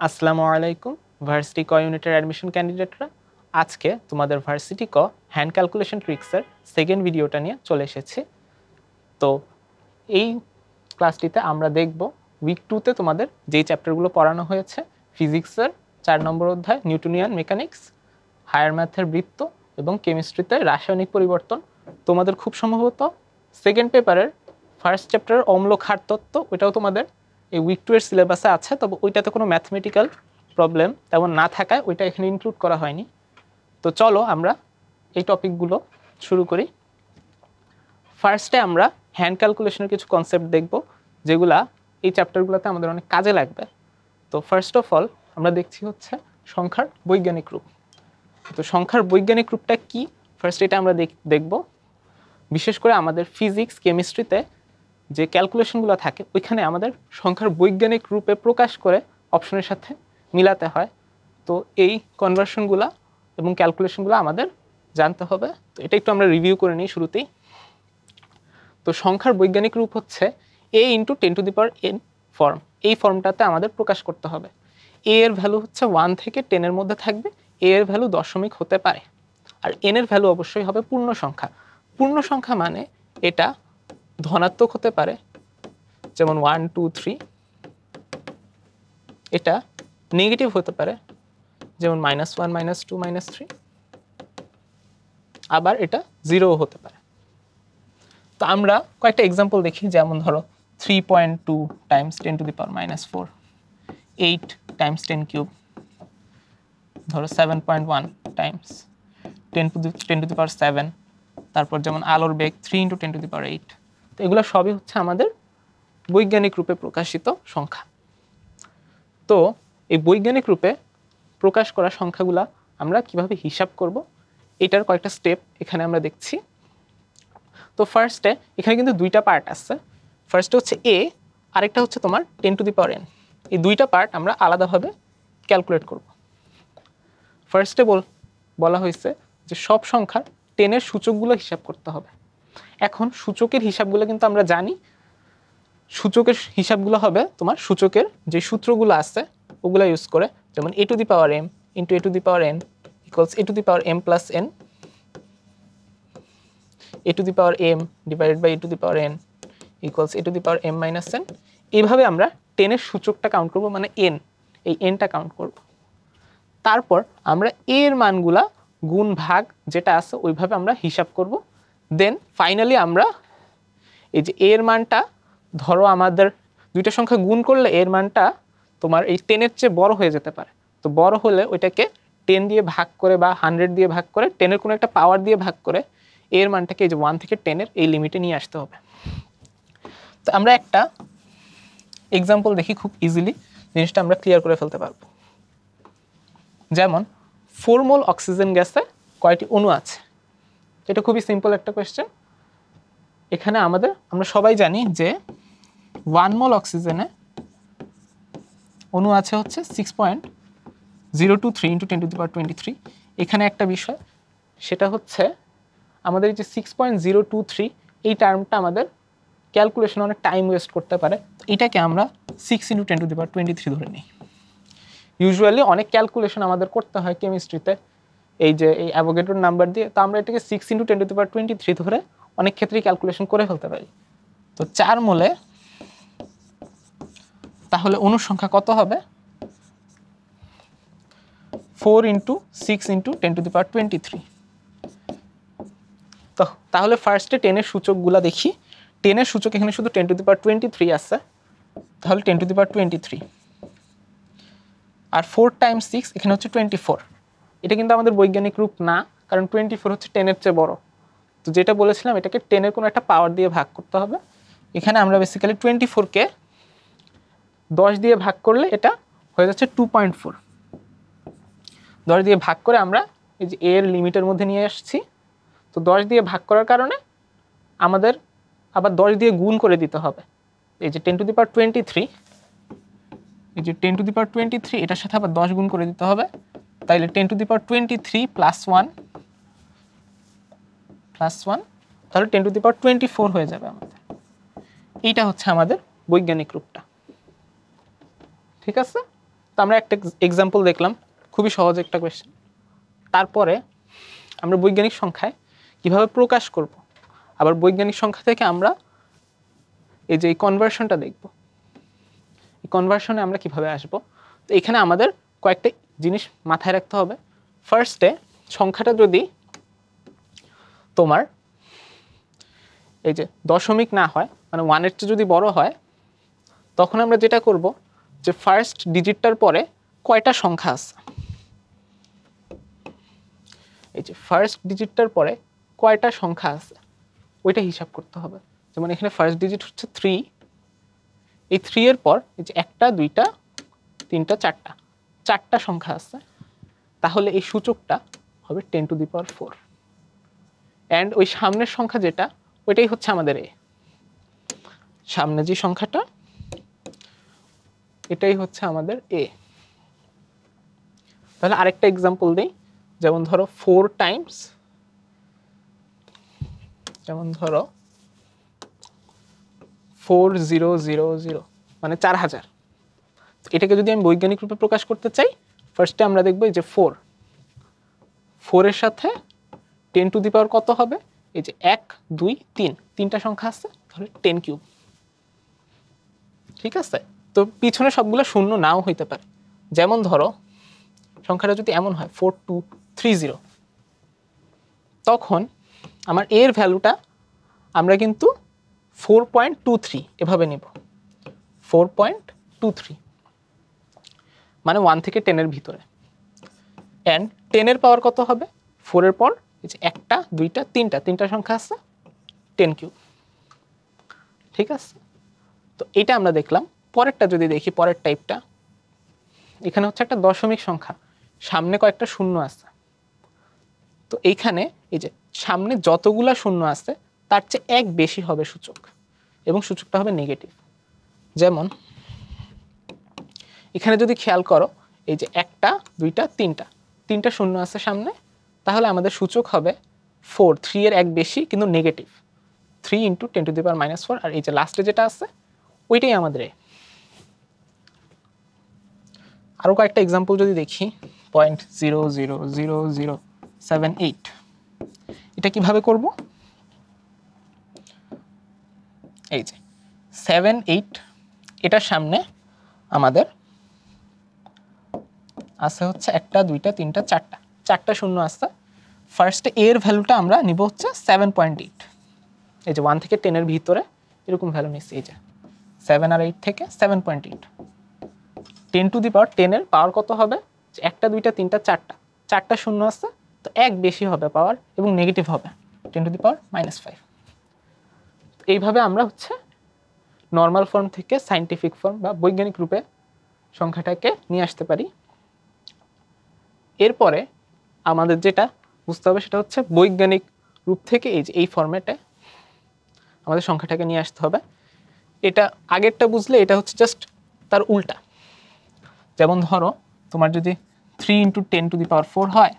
আসসালামু আলাইকুম ভার্সিটি ক ইউনিটের অ্যাডমিশন ক্যান্ডিডেটরা, আজকে তোমাদের ভার্সিটি ক হ্যান্ড ক্যালকুলেশন ট্রিক্সের সেকেন্ড ভিডিওটা নিয়ে চলে এসেছি। তো এই ক্লাসটিতে আমরা দেখব উইক 2তে তোমাদের যেই চ্যাপ্টারগুলো পড়ানো হয়েছে, ফিজিক্সের 4 নম্বর অধ্যায় নিউটনিয়ান মেকানিক্স, হায়ার ম্যাথের বৃত্ত এবং কেমিস্ট্রিতে রাসায়নিক পরিবর্তন। তোমাদের খুব সম্ভবত সেকেন্ড পেপারের ফার্স্ট চ্যাপ্টারের অম্ল ক্ষার তত্ত্ব, ওইটাও তোমাদের এই উইক 2 এর সিলেবাসে আছে, তবে ওইটাতে কোনো ম্যাথমেটিক্যাল প্রবলেম তেমন না থাকায় ওইটা এখানে ইনক্লুড করা হয়নি। তো চলো আমরা এই টপিকগুলো শুরু করি। ফার্স্টে আমরা হ্যান্ড ক্যালকুলেশনের কিছু কনসেপ্ট দেখব, যেগুলা এই চ্যাপ্টারগুলোতে আমাদের অনেক কাজে লাগবে। তো ফার্স্ট অফ অল আমরা দেখছি হচ্ছে সংখ্যার বৈজ্ঞানিক রূপ। তো সংখ্যার বৈজ্ঞানিক রূপটা কি, ফার্স্ট এটা আমরা দেখব। বিশেষ করে আমাদের ফিজিক্স কেমিস্ট্রিতে যে ক্যালকুলেশনগুলো থাকে ওইখানে আমাদের সংখ্যার বৈজ্ঞানিক রূপে প্রকাশ করে অপশনের সাথে মিলাতে হয়। তো এই কনভার্সনগুলো এবং ক্যালকুলেশনগুলো আমাদের জানতে হবে। তো এটা একটু আমরা রিভিউ করে নিই শুরুতেই। তো সংখ্যার বৈজ্ঞানিক রূপ হচ্ছে a × 10⁻n ফর্ম। এই ফর্মটাতে আমাদের প্রকাশ করতে হবে। a এর ভ্যালু হচ্ছে 1 থেকে 10 এর মধ্যে থাকবে, a এর ভ্যালু দশমিক হতে পারে, আর n এর ভ্যালু অবশ্যই হবে পূর্ণ সংখ্যা। পূর্ণ সংখ্যা মানে এটা ধনাত্মক হতে পারে, যেমন 1 2 3। এটা নেগেটিভ হতে পারে, যেমন -1 -2 -3। আবার এটা 0 হতে পারে। তো আমরা কয়েকটা এক্সাম্পল দেখি, যেমন ধরো 3.2 × 10⁻⁻4, 8 × 10³ ধরো 7.1 × 10⁻7, তারপর যেমন আলোর বেগ 3 × 10⁸। তো এগুলো সবই হচ্ছে আমাদের বৈজ্ঞানিক রূপে প্রকাশিত সংখ্যা। তো এই বৈজ্ঞানিক রূপে প্রকাশ করা সংখ্যাগুলা আমরা কিভাবে হিসাব করব, এটার কয়েকটা স্টেপ এখানে আমরা দেখছি। তো ফার্স্টে এখানে কিন্তু দুইটা পার্ট আছে। ফার্স্টে হচ্ছে a, আরেকটা হচ্ছে তোমার 10⁻n। এই দুইটা পার্ট আমরা আলাদাভাবে ক্যালকুলেট করব। ফার্স্টে বলা হয়েছে যে সব সংখ্যার 10 এর সূচকগুলো হিসাব করতে হবে। এখন সূচকের হিসাবগুলো কিন্তু আমরা জানি। সূচকের হিসাবগুলো হবে তোমার সূচকের যে সূত্রগুলো আছে ওগুলো ইউজ করে, যেমন a⁻m × a⁻n = a⁻m + n, a⁻m / a⁻n = a⁻m - n। এইভাবে আমরা 10 এর সূচকটা কাউন্ট করব, মানে n, এই nটা কাউন্ট করব। তারপর আমরা a এর মানগুলা গুণ ভাগ যেটা আছে ওইভাবে আমরা হিসাব করব। দেন ফাইনালি আমরা এই যে a এর মানটা, ধরো আমাদের দুইটা সংখ্যা গুণ করলে a এর মানটা তোমার এই 10 এর চেয়ে বড় হয়ে যেতে পারে। তো বড় হলে ওইটাকে 10 দিয়ে ভাগ করে বা 100 দিয়ে ভাগ করে, 10 এর কোনো একটা পাওয়ার দিয়ে ভাগ করে a এর মানটাকে এই যে 1 থেকে 10 এর এই লিমিটে নিয়ে আসতে হবে। তো আমরা একটা এক্সাম্পল দেখি, খুব ইজিলি জিনিসটা আমরা ক্লিয়ার করে ফেলতে পারবো। যেমন 4 মোল অক্সিজেন গ্যাসে কয়টি অণু আছে? এটা খুবই সিম্পল একটা কোয়েশ্চেন। এখানে আমরা সবাই জানি যে 1 মোল অক্সিজেনে অণু আছে হচ্ছে 6.023 × 10⁻23। এখানে একটা বিষয়, সেটা হচ্ছে আমাদের এই যে 6.023 এই টার্মটা আমাদের ক্যালকুলেশনে অনেক টাইম ওয়েস্ট করতে পারে। এটাকে আমরা 6 × 10⁻23 ধরে নিই। ইউজুয়ালি অনেক ক্যালকুলেশন আমাদের করতে হয় কেমিস্ট্রিতে এই যে এই অ্যাভোগাড্রোর নাম্বার দিয়ে। তো আমরা এটাকে 6 × 10⁻23 ধরে অনেক ক্ষেত্রেই ক্যালকুলেশন করে ফেলতে পারি। তো 4 মোলে তাহলে অণুর সংখ্যা কত হবে? 4 × 6 × 10⁻23। তো তাহলে ফার্স্টে 10 এর সূচকগুলো দেখি। 10 এর সূচক এখানে শুধু 10⁻23 আছে, তাহলে 10⁻23। আর 4 × 6 এখানে হচ্ছে 24। এটা কিন্তু আমাদের বৈজ্ঞানিক রূপ না, কারণ 24 হচ্ছে 10 এর চেয়ে বড়। তো যেটা বলেছিলাম, এটাকে 10 এর কোনো একটা পাওয়ার দিয়ে ভাগ করতে হবে। এখানে আমরা বেসিক্যালি 24কে 10 দিয়ে ভাগ করলে এটা হয়ে যাচ্ছে 2.4। 10 দিয়ে ভাগ করে আমরা এই যে এর লিমিটের মধ্যে নিয়ে আসছি। তো 10 দিয়ে ভাগ করার কারণে আমাদের আবার 10 দিয়ে গুণ করে দিতে হবে। এই যে 10⁻23, এই যে 10⁻23 এটার সাথে আবার 10 গুণ করে দিতে হবে। তাইলে 10⁻23 + 1 তাহলে 10⁻24 হয়ে যাবে আমাদের। এইটা হচ্ছে আমাদের বৈজ্ঞানিক রূপটা। ঠিক আছে? তো আমরা একটা এক্সাম্পল দেখলাম, খুবই সহজ একটা কোয়েশ্চেন। তারপরে আমরা বৈজ্ঞানিক সংখ্যায় কিভাবে প্রকাশ করব, আবার বৈজ্ঞানিক সংখ্যা থেকে আমরা এই যে এই কনভার্সনটা দেখব, এই কনভার্সনে আমরা কিভাবে আসব। তো এখানে আমাদের কয়েকটা জিনিস মাথায় রাখতে হবে। ফার্স্টে সংখ্যাটা যদি তোমার এই যে দশমিক না হয়, মানে 1-এর চেয়ে যদি বড় হয়, তখন আমরা যেটা করব যে ফার্স্ট ডিজিটটার পরে কয়টা সংখ্যা আছে, এই যে ফার্স্ট ডিজিটটার পরে কয়টা সংখ্যা আছে ওইটা হিসাব করতে হবে। যেমন এখানে ফার্স্ট ডিজিট হচ্ছে 3, এই 3 এর পর এই যে 1টা 2টা 3টা 4টা 4টা সংখ্যা আছে, তাহলে এই সূচকটা হবে 10⁴। অ্যান্ড ওই সামনের সংখ্যা যেটা, ওইটাই হচ্ছে আমাদের এ, সামনে যে সংখ্যাটা এটাই হচ্ছে আমাদের এ। তাহলে আরেকটা এক্সাম্পল দিই, যেমন ধরো 4 টাইমস, যেমন ধরো 4000 মানে 4000। এটাকে যদি আমি বৈজ্ঞানিক রূপে প্রকাশ করতে চাই, ফার্স্টে আমরা দেখব এই যে 4 এর সাথে 10⁻⁴ কত হবে, এই যে 1 2 3 তিনটা সংখ্যা আছে, তাহলে 10³ ঠিক আছে। তো পিছনে সবগুলো শূন্য নাও হইতে পারে। যেমন ধরো সংখ্যাটা যদি এমন হয় 4230, তখন আমার এর ভ্যালুটা আমরা কিন্তু 4.23 এভাবে নিব, 4.23 মানে 1 থেকে 10 এর ভিতরে। অ্যান্ড 10 এর পাওয়ার কত হবে, 4 এর পর এই যে 1টা 2টা 3টা তিনটা সংখ্যা আছে, 10³ ঠিক আছে। তো এটা আমরা দেখলাম। পরেরটা যদি দেখি, পরের টাইপটা, এখানে হচ্ছে একটা দশমিক সংখ্যা, সামনে কয়েকটা শূন্য আছে। তো এইখানে এই যে সামনে যতগুলা শূন্য আছে তার চেয়ে 1 বেশি হবে সূচক, এবং সূচকটা হবে নেগেটিভ। যেমন এখানে যদি খেয়াল করো, এই যে 1টা 2টা 3টা শূন্য আছে সামনে, তাহলে আমাদের সূচক হবে 4, 3 এর 1 বেশি কিন্তু নেগেটিভ, 3 × 10⁻⁴। আর এই যে লাস্টে যেটা আছে ওইটাই আমাদের। আরও কয়েকটা এক্সাম্পল যদি দেখি, 0.00078, এটা কিভাবে করব, এই যে 7 8, এটার সামনে আমাদের আছে হচ্ছে 1টা 2টা 3টা 4টা শূন্য আছে। ফার্স্টে এর ভ্যালুটা আমরা নিব হচ্ছে 7.8, এই যে 1 থেকে 10 এর ভিতরে এরকম ভ্যালু নিচ্ছি, এই যে 7 আর 8 থেকে 7.8। 10⁻10 এর পাওয়ার কত হবে, 1টা 2টা 3টা 4টা শূন্য আছে, তো 1 বেশি হবে পাওয়ার এবং নেগেটিভ হবে 10⁻⁵। এইভাবে আমরা হচ্ছে নর্মাল ফর্ম থেকে সায়েন্টিফিক ফর্ম বা বৈজ্ঞানিক রূপে সংখ্যাটাকে নিয়ে আসতে পারি। এরপরে আমাদের যেটা বুঝতে হবে সেটা হচ্ছে বৈজ্ঞানিক রূপ থেকে এই যে এই ফর্মেটে আমাদের সংখ্যাটাকে নিয়ে আসতে হবে। এটা আগেরটা বুঝলে এটা হচ্ছে জাস্ট তার উল্টা। যেমন ধরো তোমার যদি 3 × 10⁴ হয়,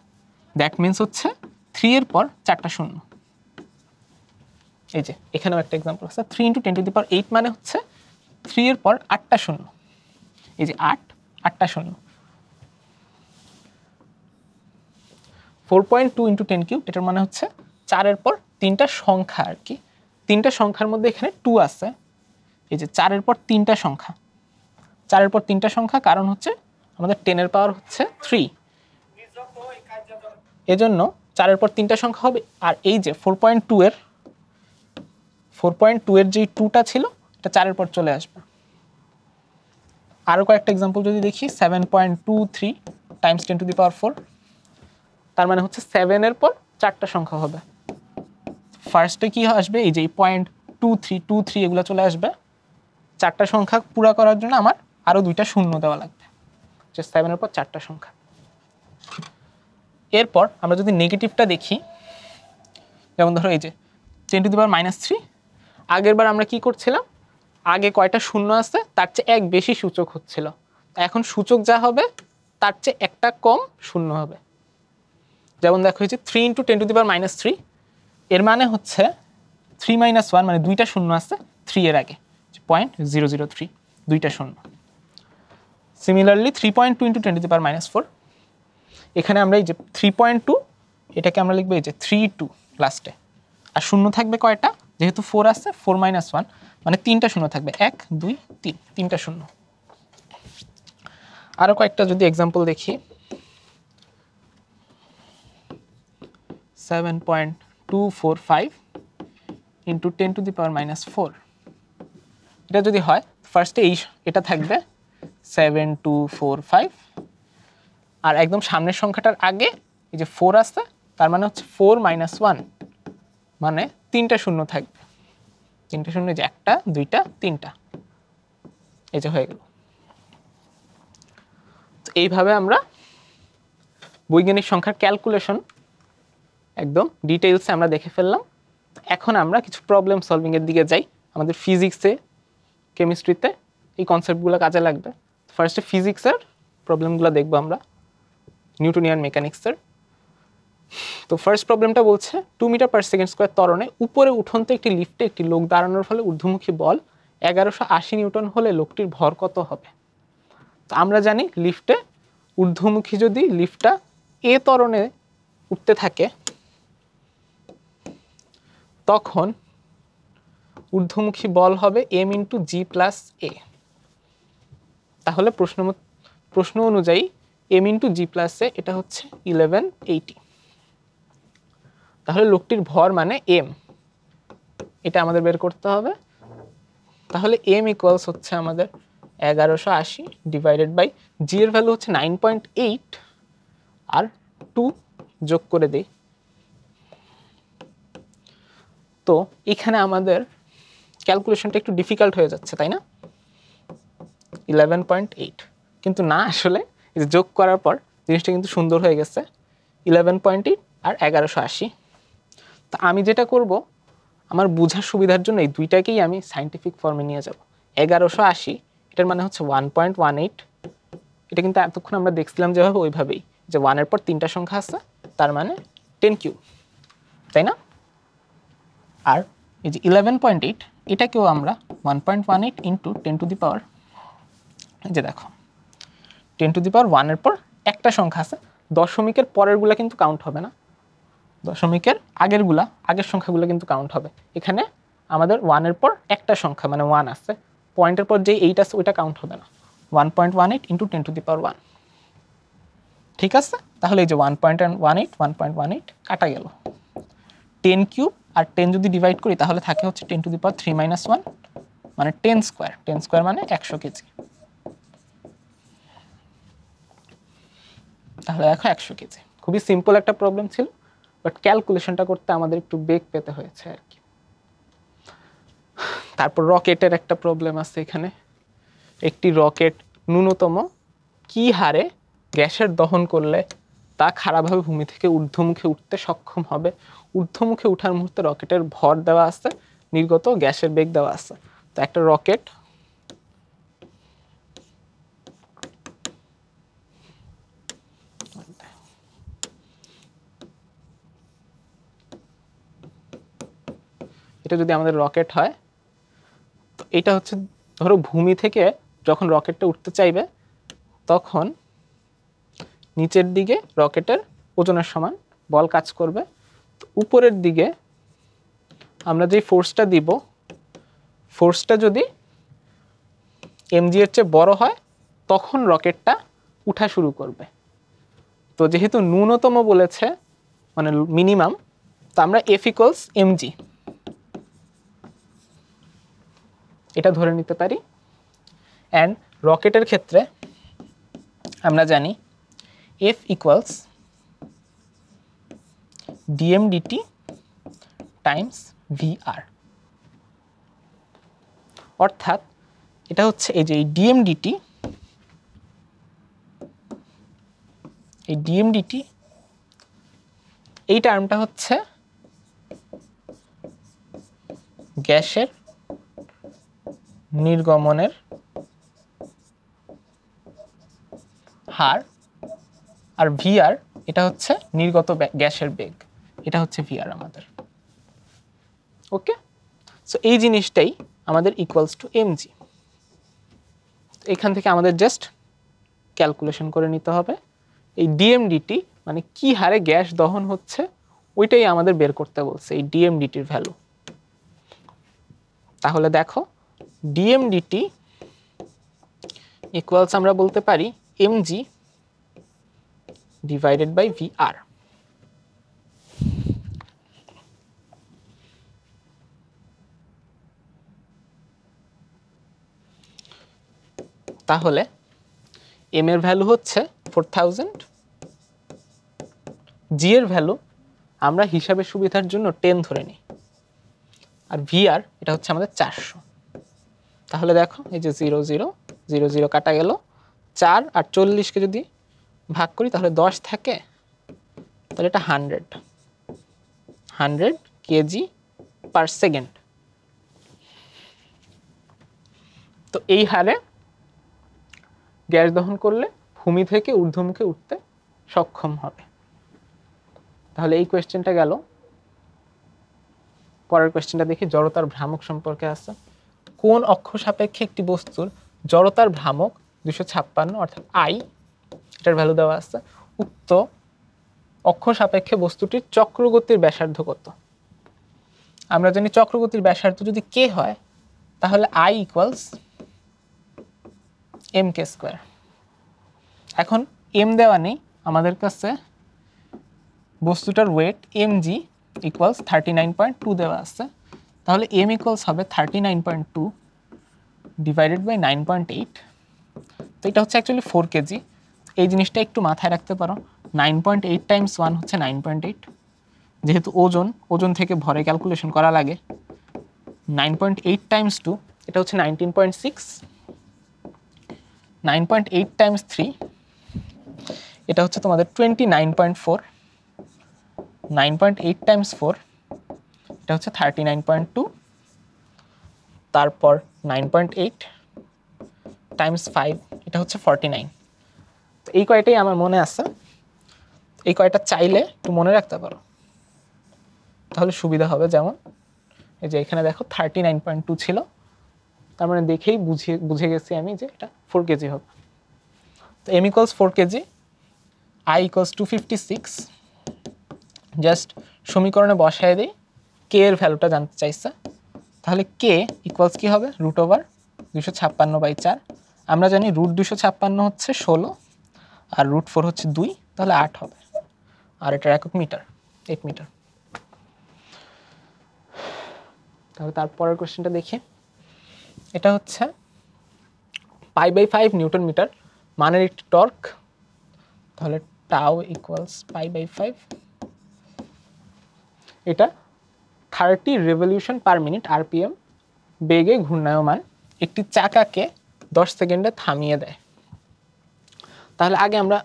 দ্যাট মিনস হচ্ছে 3 এর পর 4টা শূন্য। এই যে এখানেও একটা এক্সাম্পল আছে, 3 × 10⁸ মানে হচ্ছে 3 এর পর 8টা শূন্য, এই যে 8টা শূন্য। 4.2 × 10³ এটার মানে হচ্ছে 4 এর পর 3টা সংখ্যা আর কি, 3টা সংখ্যার মধ্যে এখানে 2 আছে, এই যে 4 এর পর 3টা সংখ্যা, 4 এর পর 3টা সংখ্যা, কারণ হচ্ছে আমাদের 10 এর পাওয়ার হচ্ছে 3, এজন্য 4 এর পর 3টা সংখ্যা হবে। আর এই যে 4.2 এর যে 2টা ছিল এটা 4 এর পর চলে আসবে। আরও কয়েকটা এক্সাম্পল যদি দেখি, 7.23 × 10⁴, তার মানে হচ্ছে 7 এর পর 4টা সংখ্যা হবে। ফার্স্টে কি আসবে, এই যে 0.23 এগুলো চলে আসবে। 4টা সংখ্যা পুরা করার জন্য আমার আরও 2টা শূন্য দেওয়া লাগবে, যে 7 এর পর 4টা সংখ্যা। এরপর আমরা যদি নেগেটিভটা দেখি, যেমন ধরো এই যে 10⁻⁻3, আগের বার আমরা কি করছিলাম, আগে কয়টা শূন্য আছে তার চেয়ে 1 বেশি সূচক হচ্ছিল, এখন সূচক যা হবে তার চেয়ে একটা কম শূন্য হবে। যেমন দেখো এই যে 3 × 10⁻⁻3, এর মানে হচ্ছে 3 - 1 মানে 2টা শূন্য আছে 3 এর আগে, 0.003, 2টা শূন্য। সিমিলারলি 3.2 × 10⁻⁴, এখানে আমরা এই যে 3.2 এটাকে আমরা লিখবো এই যে 3.2 লাস্টে, আর শূন্য থাকবে কয়টা, যেহেতু 4 আছে 4 - 1 মানে 3টা শূন্য থাকবে, 1 2 3, 3টা শূন্য। আরো কয়েকটা যদি एग्जांपल দেখি, 7.245 × 10⁻⁴, এটা যদি হয় ফার্স্টে এটা থাকবে 7245, আর একদম সামনের সংখ্যাটার আগে এই যে 4 আছে, তার মানে হচ্ছে 4 - 1 মানে 3টা শূন্য থাকবে, 3টা শূন্য, যে 1টা 2টা 3টা, এই যে হয়ে গেল। তো এইভাবে আমরা বৈজ্ঞানিক সংখ্যার ক্যালকুলেশন একদম ডিটেইলসে আমরা দেখে ফেললাম। এখন আমরা কিছু প্রবলেম সলভিং এর দিকে যাই। আমাদের ফিজিক্সে, কেমিস্ট্রিতে এই কনসেপ্টগুলো কাজে লাগবে। ফার্স্টে ফিজিক্সের প্রবলেমগুলো দেখব আমরা, নিউটনিয়ান মেকানিক্সের। তো ফার্স্ট প্রবলেমটা বলছে 2 মিটার/সেকেন্ড² ত্বরণে উপরে উঠন্ত একটি লিফটে একটি লোক দাঁড়ানোর ফলে ঊর্ধ্বমুখী বল 1180 নিউটন হলে লোকটির ভর কত হবে? তো আমরা জানি লিফটে ঊর্ধ্বমুখী যদি লিফটটা এ ত্বরণে উঠতে থাকে তখন ঊর্ধ্বমুখী বল হবে m × g + a। তাহলে প্রশ্ন অনুযায়ী m × g + a এটা হচ্ছে 1180। তাহলে লোকটির ভর মানে m, এটা আমাদের বের করতে হবে। তাহলে m = হচ্ছে আমাদের 1180 / g এর ভ্যালু হচ্ছে 9.8 আর 2 যোগ করে দেই। তো এখানে আমাদের ক্যালকুলেশনটা একটু ডিফিকাল্ট হয়ে যাচ্ছে, তাই না? 11.8, কিন্তু না, আসলে যোগ করার পর জিনিসটা কিন্তু সুন্দর হয়ে গেছে, 11.8 আর 1180। তো আমি যেটা করব, আমার বোঝার সুবিধার জন্য এই দুইটাকেই আমি সায়েন্টিফিক ফর্মে নিয়ে যাব। 1180 এটার মানে হচ্ছে 1.18, এটা কিন্তু এতক্ষণ আমরা দেখছিলাম যেভাবে ওইভাবেই, যে 1 এর পর 3টা সংখ্যা আছে, তার মানে 10³ তাই না? আর এই যে 11.8 এটাকেও আমরা 1.18 × 10⁻, এই যে দেখো 10⁻1 এর পর একটা সংখ্যা আছে, দশমিকের পরেরগুলা কিন্তু কাউন্ট হবে না, দশমিকের আগের সংখ্যাগুলো কিন্তু কাউন্ট হবে। এখানে আমাদের 1 এর পর একটা সংখ্যা মানে 1 আছে, পয়েন্টের পর যে 8 আছে ওইটা কাউন্ট হবে না, 1.18 × 10⁻1, ঠিক আছে? তাহলে এই যে 1.18 কাটা গেল, 10³ আর 10 যদি ডিভাইড করি তাহলে থাকে হচ্ছে 10⁻³ - 1 মানে 10² 10² মানে 100 কেজি। তাহলে দেখো 100 কেজি। খুবই সিম্পল একটা প্রবলেম ছিল, বাট ক্যালকুলেশনটা করতে আমাদের একটু বেগ পেতে হয়েছে আর কি। তারপর রকেটের একটা প্রবলেম আছে এখানে। একটি রকেট ন্যূনতম কি হারে গ্যাসের দহন করলে তা খারাপভাবে ভূমি থেকে ঊর্ধ্বমুখে উঠতে সক্ষম হবে? ঊর্ধ্বমুখে ওঠার মুহূর্তে রকেটের ভর দেওয়া আছে, নির্গত গ্যাসের বেগ দেওয়া আছে। তো একটা রকেট এটা যদি আমাদের রকেট হয়, তো এটা হচ্ছে ধরো ভূমি থেকে যখন রকেটটা উঠতে চাইবে তখন নিচের দিকে রকেটের ওজনের সমান বল কাজ করবে। তো উপরের দিকে আমরা যে ফোর্সটা দিব, ফোর্সটা যদি mg এর চেয়ে বড় হয় তখন রকেটটা উঠা শুরু করবে। তো যেহেতু ন্যূনতম বলেছে মানে মিনিমাম, তো আমরা F = mg এটা ধরে নিতে পারি। অ্যান্ড রকেটের ক্ষেত্রে আমরা জানি F = dm/dt × vr, অর্থাৎ এটা হচ্ছে এই যে dm/dt, এই dm/dt এই টার্মটা হচ্ছে গ্যাসের নির্গমনের হার, আর vr এটা হচ্ছে নির্গত গ্যাসের বেগ, এটা হচ্ছে vr আমাদের। ওকে, সো এই জিনিসটাই আমাদের = mg। এখান থেকে আমাদের জাস্ট ক্যালকুলেশন করে নিতে হবে। এই ডিএমডিটি মানে কি হারে গ্যাস দহন হচ্ছে ওইটাই আমাদের বের করতে বলছে, এই ডিএমডিটির ভ্যালু। তাহলে দেখো ডিএমডিটি ইকুয়ালস আমরা বলতে পারি এমজি ডিভাইডেড বাই ভিআর। তাহলে এম এর ভ্যালু হচ্ছে 4000, জি এর ভ্যালু আমরা হিসাবের সুবিধার জন্য 10 ধরে নিই, আর ভিআর এটা হচ্ছে আমাদের 400। তাহলে দেখো এই যে 0 0 0 0 কাটা গেল, 4 আর 40কে যদি ভাগ করি তাহলে 10 থাকে, তাহলে এটা 100 কেজি পার সেকেন্ড। তো এই হারে গ্যাস দহন করলে ভূমি থেকে ঊর্ধ্বমুখে উঠতে সক্ষম হবে। তাহলে এই কোয়েশ্চেনটা গেল। পরের কোয়েশ্চেনটা দেখি, জড়তার ভ্রামক সম্পর্কে আছে। কোন অক্ষ সাপেক্ষে একটি বস্তুর জড়তার ভ্রামক 256 অর্থাৎ আই, এটার ভ্যালু দেওয়া আছে। উক্ত অক্ষ সাপেক্ষে বস্তুটির চক্রগতির ব্যাসার্ধ কত? আমরা জানি চক্রগতির ব্যাসার্ধ যদি কে হয় তাহলে I equals M K square. এখন এম দেওয়া নেই আমাদের কাছে, বস্তুটার ওয়েট mg ইকুয়ালস 39.2 দেওয়া আছে, তাহলে m ইকুয়ালস হবে 39.2 ডিভাইডেড বাই 9.8। তো এটা হচ্ছে অ্যাকচুয়ালি 4 কেজি। এই জিনিসটা একটু মাথায় রাখতে পারো, 9.8 টাইমস 1 হচ্ছে 9.8। যেহেতু ওজন থেকে ভরে ক্যালকুলেশন করা লাগে, 9.8 টাইমস 2 এটা হচ্ছে 19.6, 9.8 টাইমস 3 এটা হচ্ছে তোমাদের 29.4, 9.8 টাইমস 4 এটা হচ্ছে 39.2, তারপর 9.8 টাইমস 5 এটা হচ্ছে 49। তো এই কয়টাই আমার মনে আছে, এই কয়টা চাইলে একটু মনে রাখতে পারো তাহলে সুবিধা হবে। যেমন এই যে এখানে দেখো 39.2 ছিল, তার মানে দেখেই বুঝে গেছি আমি যে এটা 4 কেজি হবে। তো m equals 4 KG, i equals 256। Just সমীকরণে বসায় দিই, কে এর ভ্যালুটা জানতে চাইছে, তাহলে কে ইকুয়ালস কি হবে √256/4। আমরা জানি √256 হচ্ছে 16 আর √4 হচ্ছে 2, তাহলে 8 হবে, আর এটার একক মিটার, 8 মিটার। তাহলে তারপরের কোশ্চেনটা দেখি, এটা হচ্ছে π/5 নিউটন মিটার মানের একটি টর্ক, তাহলে টাউ ইকুয়ালস π/5। এটা 30 রেভলিউশন পার মিনিট rpm বেগে ঘূর্ণায়মান একটি চাকাকে 10 সেকেন্ডে থামিয়ে দেয়। তাহলে আগে আমরা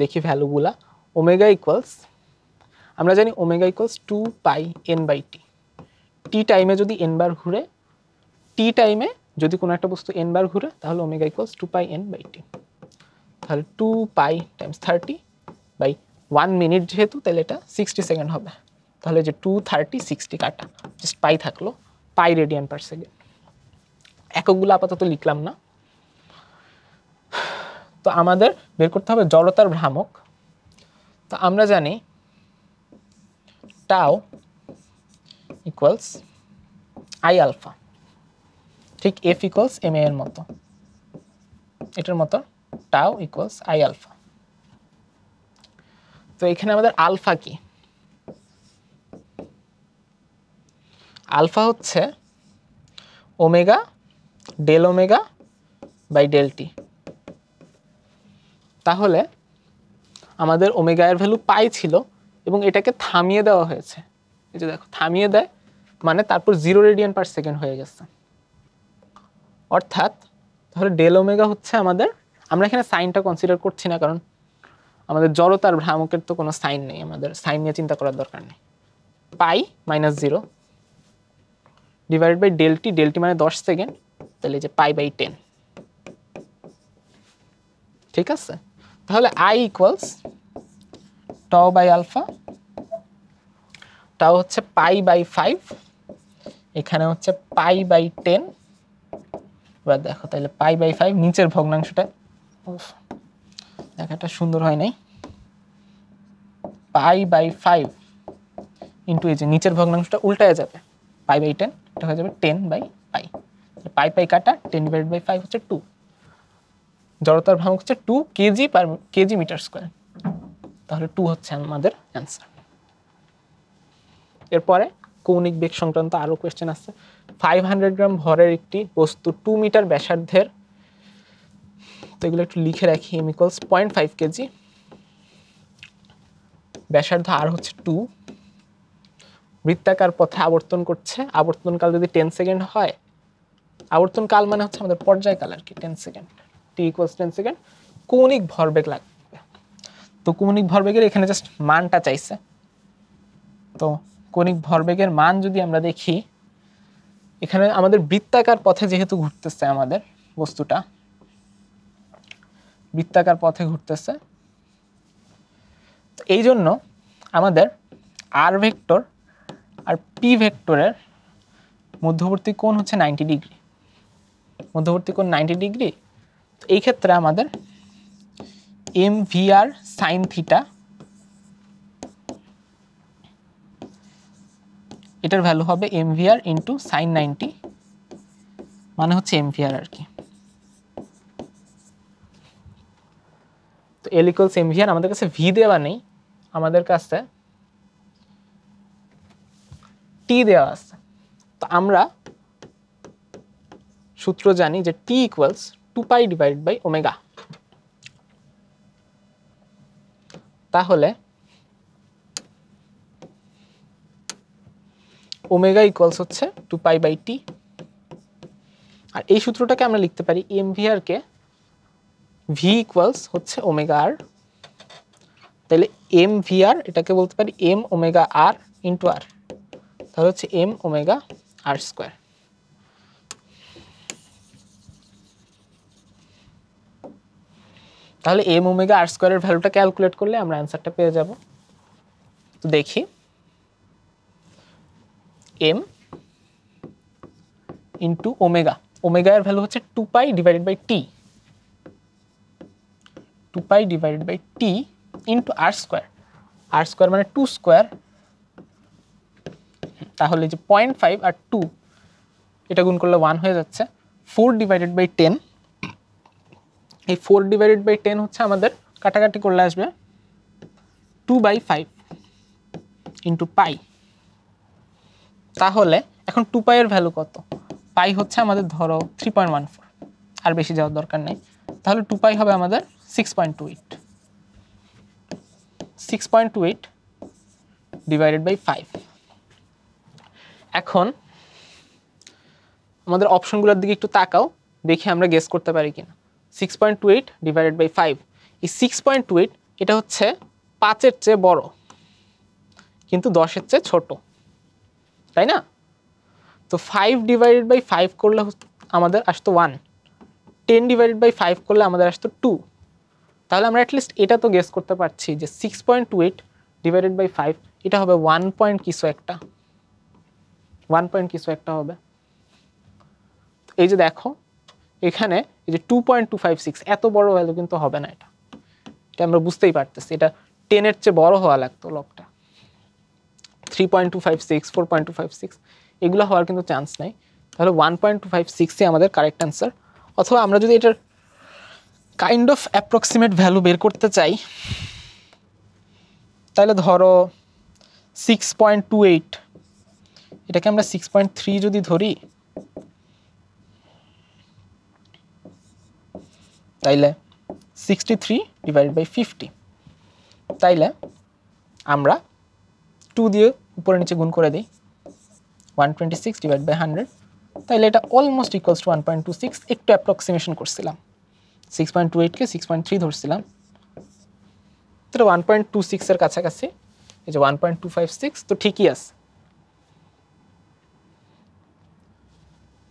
দেখি ভ্যালুগুলা। ওমেগা ইকুয়ালস, আমরা জানি ওমেগা ইকুয়ালস 2πn/t। টি টাইমে যদি n বার ঘুরে, টি টাইমে যদি কোনো একটা বস্তু n বার ঘুরে তাহলে ওমেগা ইকুয়ালস 2πn/t। তাহলে 2π টাইমস 30/1 মিনিট, যেহেতু তাহলে এটা 60 সেকেন্ড হবে। তাহলে যে 230 60 কাটা, জাস্ট পাই থাকলো, পাই রেডিয়ান পার সেকেন্ড। এককগুলো আপাতত লিখলাম না। তো আমাদের বের করতে হবে জড়তার ভ্রামক। তো আমরা জানি টাও ইকুয়ালস আই আলফা, ঠিক এফ ইকুয়ালস এম এর মতো, এটার মতো টাও ইকুয়ালস আই আলফা। তো এখানে আমাদের আলফা কি? আলফা হচ্ছে omega del omega by del T. তাহলে আমাদের ওমেগা এর ভ্যালু পাই ছিল এবং এটাকে থামিয়ে দেওয়া হয়েছে। এই যে দেখো থামিয়ে দেয় মানে তারপর 0 রেডিয়ান পার সেকেন্ড হয়ে গেছে। অর্থাৎ তাহলে ডেল ওমেগা হচ্ছে আমাদের, আমরা এখানে সাইনটা কনসিডার করছি না কারণ আমাদের জড়তার ভ্রামকের তো কোনো সাইন নেই, আমাদের সাইন নিয়ে চিন্তা করার দরকার নেই। পাই -0 ডিভাইডেড বাই ডেলটি, ডেলটি মানে 10 সেকেন্ড, তাহলে যে π/10। ঠিক আছে, তাহলে I equals tau by alpha, tau হচ্ছে π/5, এখানে হচ্ছে π/10। এবার দেখো তাহলে π/5 নিচের ভগ্নাংশটা দেখাটা সুন্দর হয় নাই, π/5 ইন্টু এই যে নিচের ভগ্নাংশটা উল্টায় যাবে, π/10, এটা হয়ে যাবে 10/π। π কাটা 10/5 হচ্ছে 2। জড়তার ভ্রামক হচ্ছে 2 কেজি মিটার স্কোয়ার, তাহলে 2 হচ্ছে আমাদের অ্যান্সার। এরপরে কৌণিক বেগ সংক্রান্ত আরো কোয়েশ্চেন আছে। 500 গ্রাম ভরের একটি বস্তু 2 মিটার ব্যাসার্ধের, তো এগুলো একটু লিখে রাখি। m = 0.5 কেজি, ব্যাসার্ধ আর হচ্ছে 2, বৃত্তাকার পথে আবর্তন করছে। আবর্তনকাল যদি 10 সেকেন্ড হয়, আবর্তনকাল মানে হচ্ছে আমাদের পর্যায়কাল আর কি, 10 সেকেন্ড, t = 10 সেকেন্ড। কৌণিক ভরবেগ লাগবে, তো কৌণিক ভরবেগের এখানে জাস্ট মানটা চাইছে। তো কৌণিক ভরবেগের মান যদি আমরা দেখি, এখানে আমাদের বৃত্তাকার পথে যেহেতু ঘুরতেছে, আমাদের বস্তুটা বৃত্তাকার পথে ঘুরতেছে, তো এই জন্য আমাদের আর ভেক্টর আর পি ভেক্টরের মধ্যবর্তী কোণ হচ্ছে 90 ডিগ্রি, মধ্যবর্তী কোণ 90 ডিগ্রি। তো এই ক্ষেত্রে আমাদের mvr sin থিটা, এটার ভ্যালু হবে mvr ইন্টু sin 90, মানে হচ্ছে mvr আর কি। তো L = mvr, আমাদের কাছে v দেওয়া নেই, আমাদের কাছে t দেওয়া আছে। তো আমরা সূত্র জানি যে t = 2π/ω, তাহলে ওমেগা ইকুয়ালস হচ্ছে 2π/t। আর এই সূত্রটাকে আমরা লিখতে পারি mvr কে v ইকুয়ালস হচ্ছে ω/r, তাহলে mvr এটাকে বলতে পারি m⍵r ইন্টু r, তাহলে হচ্ছে m⍵r²। তাহলে m⍵r² এর ভ্যালুটা ক্যালকুলেট করলে আমরা অ্যান্সারটা পেয়ে যাব। তো দেখি, m ইন্টু ওমেগা, ওমেগা এর ভ্যালু হচ্ছে 2π/t, 2π/t into r², r² মানে 2², তাহলে যে 0.5 আর 2 এটা গুণ করলে 1 হয়ে যাচ্ছে। 4/10, এই 4/10 হচ্ছে আমাদের কাটাকাটি করলে আসবে 2/5 ইন্টু পাই। তাহলে এখন 2π এর ভ্যালু কত? পাই হচ্ছে আমাদের ধরো 3.14, আর বেশি যাওয়ার দরকার নেই। তাহলে 2π হবে আমাদের 6.28, 6.28/5। এখন আমাদের অপশনগুলোর দিকে একটু তাকাও, দেখি আমরা গেস করতে পারি কিনা। 6.28/5, এই 6.28 এটা হচ্ছে 5-এর চেয়ে বড় কিন্তু 10-এর চেয়ে ছোট, তাই না? তো 5/5 করলে আমাদের আসতো 1, 10/5 করলে আমাদের আসতো 2। তাহলে আমরা অ্যাটলিস্ট এটা তো গেস করতে পারছি যে 6.28/5 এটা হবে 1 পয়েন্ট কিছু একটা, 1 পয়েন্ট কিছু একটা হবে। এই যে দেখো এখানে এই যে 2.256 এত বড় ভ্যালু কিন্তু হবে না, এটা আমরা বুঝতেই পারতেছি। এটা 10-এর চেয়ে বড় হওয়া লাগতো লগটা। 3.256, 4.256 এগুলো হওয়ার কিন্তু চান্স নাই। তাহলে 1.256 আমাদের কারেক্ট অ্যান্সার। অথবা আমরা যদি এটার কাইন্ড অফ অ্যাপ্রক্সিমেট ভ্যালু বের করতে চাই, তাহলে ধরো 6.28 এটাকে আমরা 6.3 যদি ধরি, তাইলে 63/50, তাইলে আমরা 2 দিয়ে উপরে নিচে গুণ করে দিই, 126/100, তাইলে এটা অলমোস্ট ইকুয়ালস টু 1.26। একটু অ্যাপ্রক্সিমেশন করছিলাম, 6.28কে 6.3 ধরছিলাম, তো 1.26 এর কাছাকাছি। এই যে 1.256, তো ঠিকই আছে।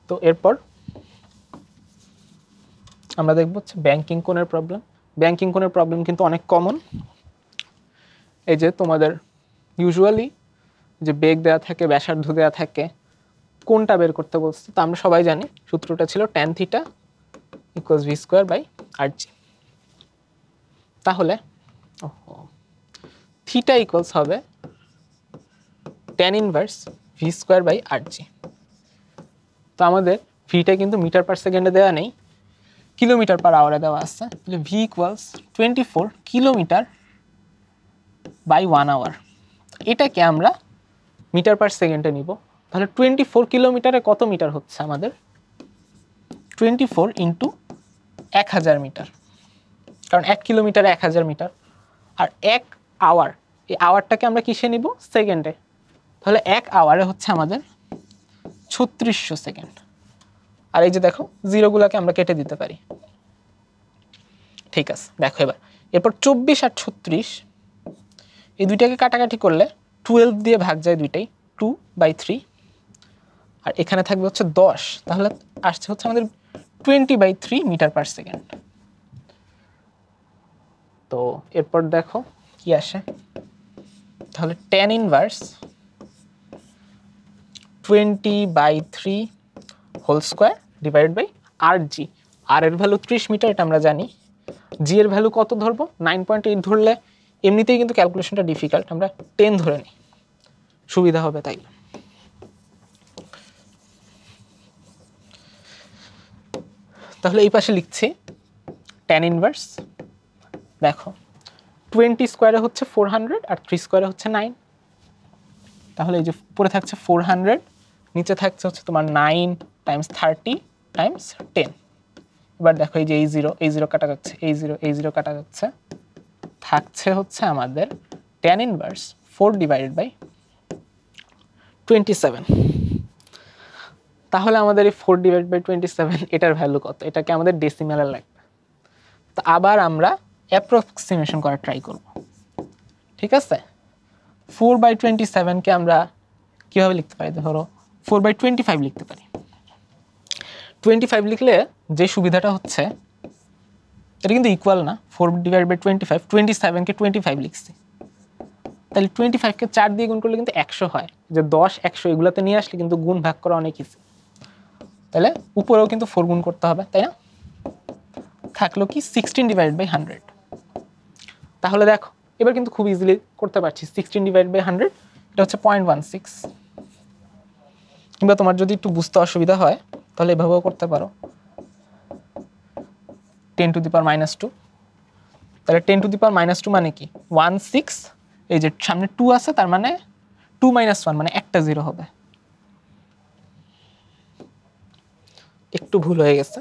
তো এরপর আমরা দেখব হচ্ছে ব্যাংকিং কোণের প্রবলেম। ব্যাংকিং কোণের প্রবলেম কিন্তু অনেক কমন। এই যে তোমাদের ইউজুয়ালি যে বেগ দেওয়া থাকে, ব্যাসার্ধ দেওয়া থাকে, কোণটা বের করতে বলছে, তো আমরা সবাই জানি সূত্রটা ছিল tan θ = v² / rg। তাহলে থিটা ইকুয়ালস হবে tan inverse v square by r g. তো আমাদের ভিটা কিন্তু মিটার পার সেকেন্ডে দেওয়া নেই, কিলোমিটার পার আওয়ারে দেওয়া আছে। তাহলে V equals 24 kilometre by 1 hour. এটাকে আমরা মিটার পার সেকেন্ডে নিব। তাহলে 24 কিলোমিটারে কত মিটার হচ্ছে আমাদের? 24 ইন্টু 1000 মিটার, কারণ 1 কিলোমিটারে 1000 মিটার। আর 1 আওয়ার, এই আওয়ারটাকে আমরা কিসে নিব? সেকেন্ডে। তাহলে 1 আওয়ারে হচ্ছে আমাদের 3600 সেকেন্ড। আর এই যে দেখো জিরোগুলোকে আমরা কেটে দিতে পারি। ঠিক আছে, দেখো এরপর 24 আর 36 এই দুইটাকে কাটাকাটি করলে 12 দিয়ে ভাগ যায় দুইটাই, 2/3। আর এখানে থাকবে হচ্ছে 10, তাহলে আসছে হচ্ছে আমাদের 20/3 মিটার পার সেকেন্ড। তো এরপর দেখো কি আসে, তাহলে tan inverse 20/3 whole square divided by r g. আর এর ভ্যালু 30 মিটার, এটা আমরা জানি। জি এর ভ্যালু কত ধরবো? 9.8 ধরলে এমনিতেই কিন্তু ক্যালকুলেশনটা ডিফিকাল্ট, আমরা 10 ধরে নিই, সুবিধা হবে তাই। তাহলে এই পাশে লিখছি tan ইনভার্স, দেখো 20 স্কোয়ারে হচ্ছে 400 আর 3 স্কোয়ারে হচ্ছে 9। তাহলে এই যে উপরে থাকছে 400, নিচে থাকছে হচ্ছে তোমার 9 টাইমস 30 টাইমস 10। এবার দেখো এই যে এই জিরো কাটা যাচ্ছে, এই জিরো কাটা যাচ্ছে, থাকছে হচ্ছে আমাদের tan ইনভার্স 4 ডিভাইডেড বাই 27। তাহলে আমাদের এই 4 ডিভাইড বাই 27 এটার ভ্যালু কত? এটাকে আমাদের ডেসিমেলে লাগবে। তো আবার আমরা অ্যাপ্রক্সিমেশন করার ট্রাই করব। ঠিক আছে, 4/27কে আমরা কিভাবে লিখতে পারি? ধরো 4/25 লিখতে পারি। 25 লিখলে যে সুবিধাটা হচ্ছে, এটা কিন্তু ইকুয়াল না, 4 ডিভাইড বাই 25, 27কে 25 লিখছি, তাহলে 25কে 4 দিয়ে গুণ করলে কিন্তু 100 হয়। যে 10 100 এগুলোতে নিয়ে আসলে কিন্তু গুণ ভাগ করা অনেক ইজি। তাহলে উপরেও কিন্তু 4 গুণ করতে হবে, তাই না? থাকলো কি 16 ডিভাইড বাই 100। তাহলে দেখো এবার কিন্তু খুব ইজিলি করতে পারছি। 16 ডিভাইড বাই 100 এটা হচ্ছে 0.16। কিংবা তোমার যদি একটু বুঝতে অসুবিধা হয় তাহলে এভাবেও করতে পারো, 10 টু দি পাওয়ার -2। তাহলে 10 টু দি পাওয়ার -2 মানে কি? 16, এই যে সামনে 2 আছে, তার মানে 2 - 1 মানে একটা 0 হবে। একটু ভুল হয়ে গেছে।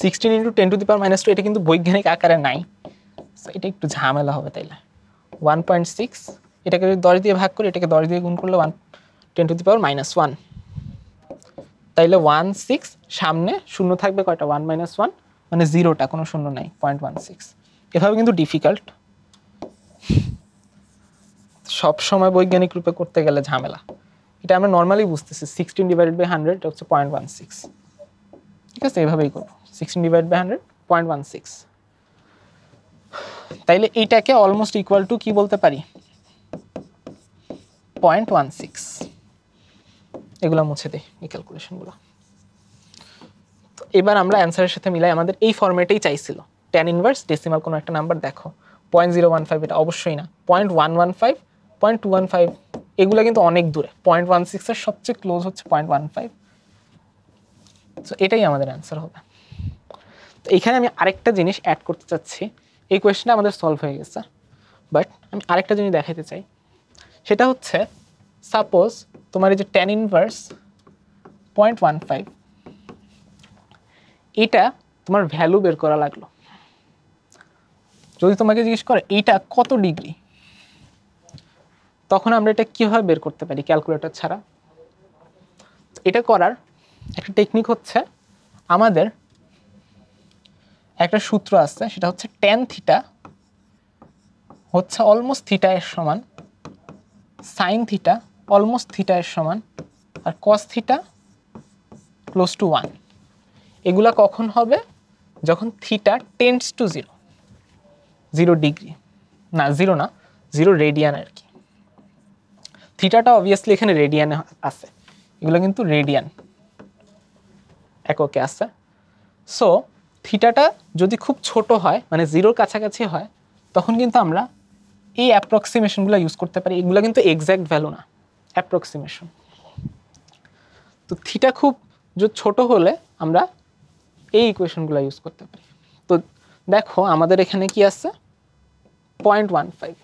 সিক্সটিন ইন্টু 10 টু দি পাওয়ার -2 এটা কিন্তু বৈজ্ঞানিক আকারে নাই, এটা একটু ঝামেলা হবে। তাইলে 1.6 এটাকে যদি 10 দিয়ে ভাগ করি, এটাকে 10 দিয়ে গুণ করলে 10 টু দি পাওয়ার -1। তাইলে 16, সামনে শূন্য থাকবে কয়টা? 1 - 1 মানে 0টা, কোনো শূন্য নাই, 0.16। এভাবে কিন্তু ডিফিকাল্ট, সব সময় বৈজ্ঞানিক রূপে করতে গেলে ঝামেলা। এটা আমরা নর্মালি বুঝতেছি, 16 ডিভাইডেড বাই 100 এটা হচ্ছে 0.16। ঠিক আছে, এভাবেই করবো, 16 ডিভাইড বাই 100 0.16। তাইলে এইটাকে অলমোস্ট ইকুয়াল টু কি বলতে পারি? 0.16। এগুলো মুছে দেই, এই ক্যালকুলেশনগুলো। তো এবার আমরা অ্যান্সারের সাথে মিলাই, আমাদের এই ফরম্যাটেই চাইছিল। tan ইনভার্স ডেসিমাল কোনো একটা নাম্বার দেখো, 0.015 এটা অবশ্যই না, 0.115, 0.215 এগুলো কিন্তু অনেক দূরে। 0.16 এর সবচেয়ে ক্লোজ হচ্ছে 0.15। তো এটাই আমাদের অ্যান্সার হবে। তো এখানে আমি আরেকটা জিনিস অ্যাড করতে চাচ্ছি। এই কোয়েশ্চনটা আমাদের সলভ হয়ে গেছে, বাট আমি আরেকটা জিনিস দেখাতে চাই। সেটা হচ্ছে, সাপোজ তোমার এই যে tan ইনভার্স 0.15 এটা তোমার ভ্যালু বের করা লাগলো। যদি তোমাকে জিজ্ঞেস করে এইটা কত ডিগ্রি, তখন আমরা এটা কিভাবে বের করতে পারি ক্যালকুলেটর ছাড়া? এটা করার একটা টেকনিক হচ্ছে, আমাদের একটা সূত্র আছে, সেটা হচ্ছে tan থিটা হচ্ছে অলমোস্ট থিটা এর সমান, সাইন থিটা অলমোস্ট থিটা এর সমান, আর cos থিটা ক্লোজ টু 1। এগুলা কখন হবে? যখন থিটা টেন্ডস টু 0, 0 ডিগ্রি না, 0 না, 0 রেডিয়ান আর কি। থিটাটা অবভিয়াসলি এখানে রেডিয়ানে আছে, এগুলো কিন্তু রেডিয়ান। এককে আছে। সো থিটাটা যদি খুব ছোট হয় মানে 0 কাছাকাছি হয় তখন কিন্তু আমরা এই অ্যাপ্রক্সিমেশনগুলো ইউজ করতে পারি। এগুলো কিন্তু এক্স্যাক্ট ভ্যালু না, অ্যাপ্রক্সিমেশন। তো থিটা খুব ছোট হলে আমরা এই ইকুয়েশনগুলো ইউজ করতে পারি। তো দেখো আমাদের এখানে কি আছে 0.15।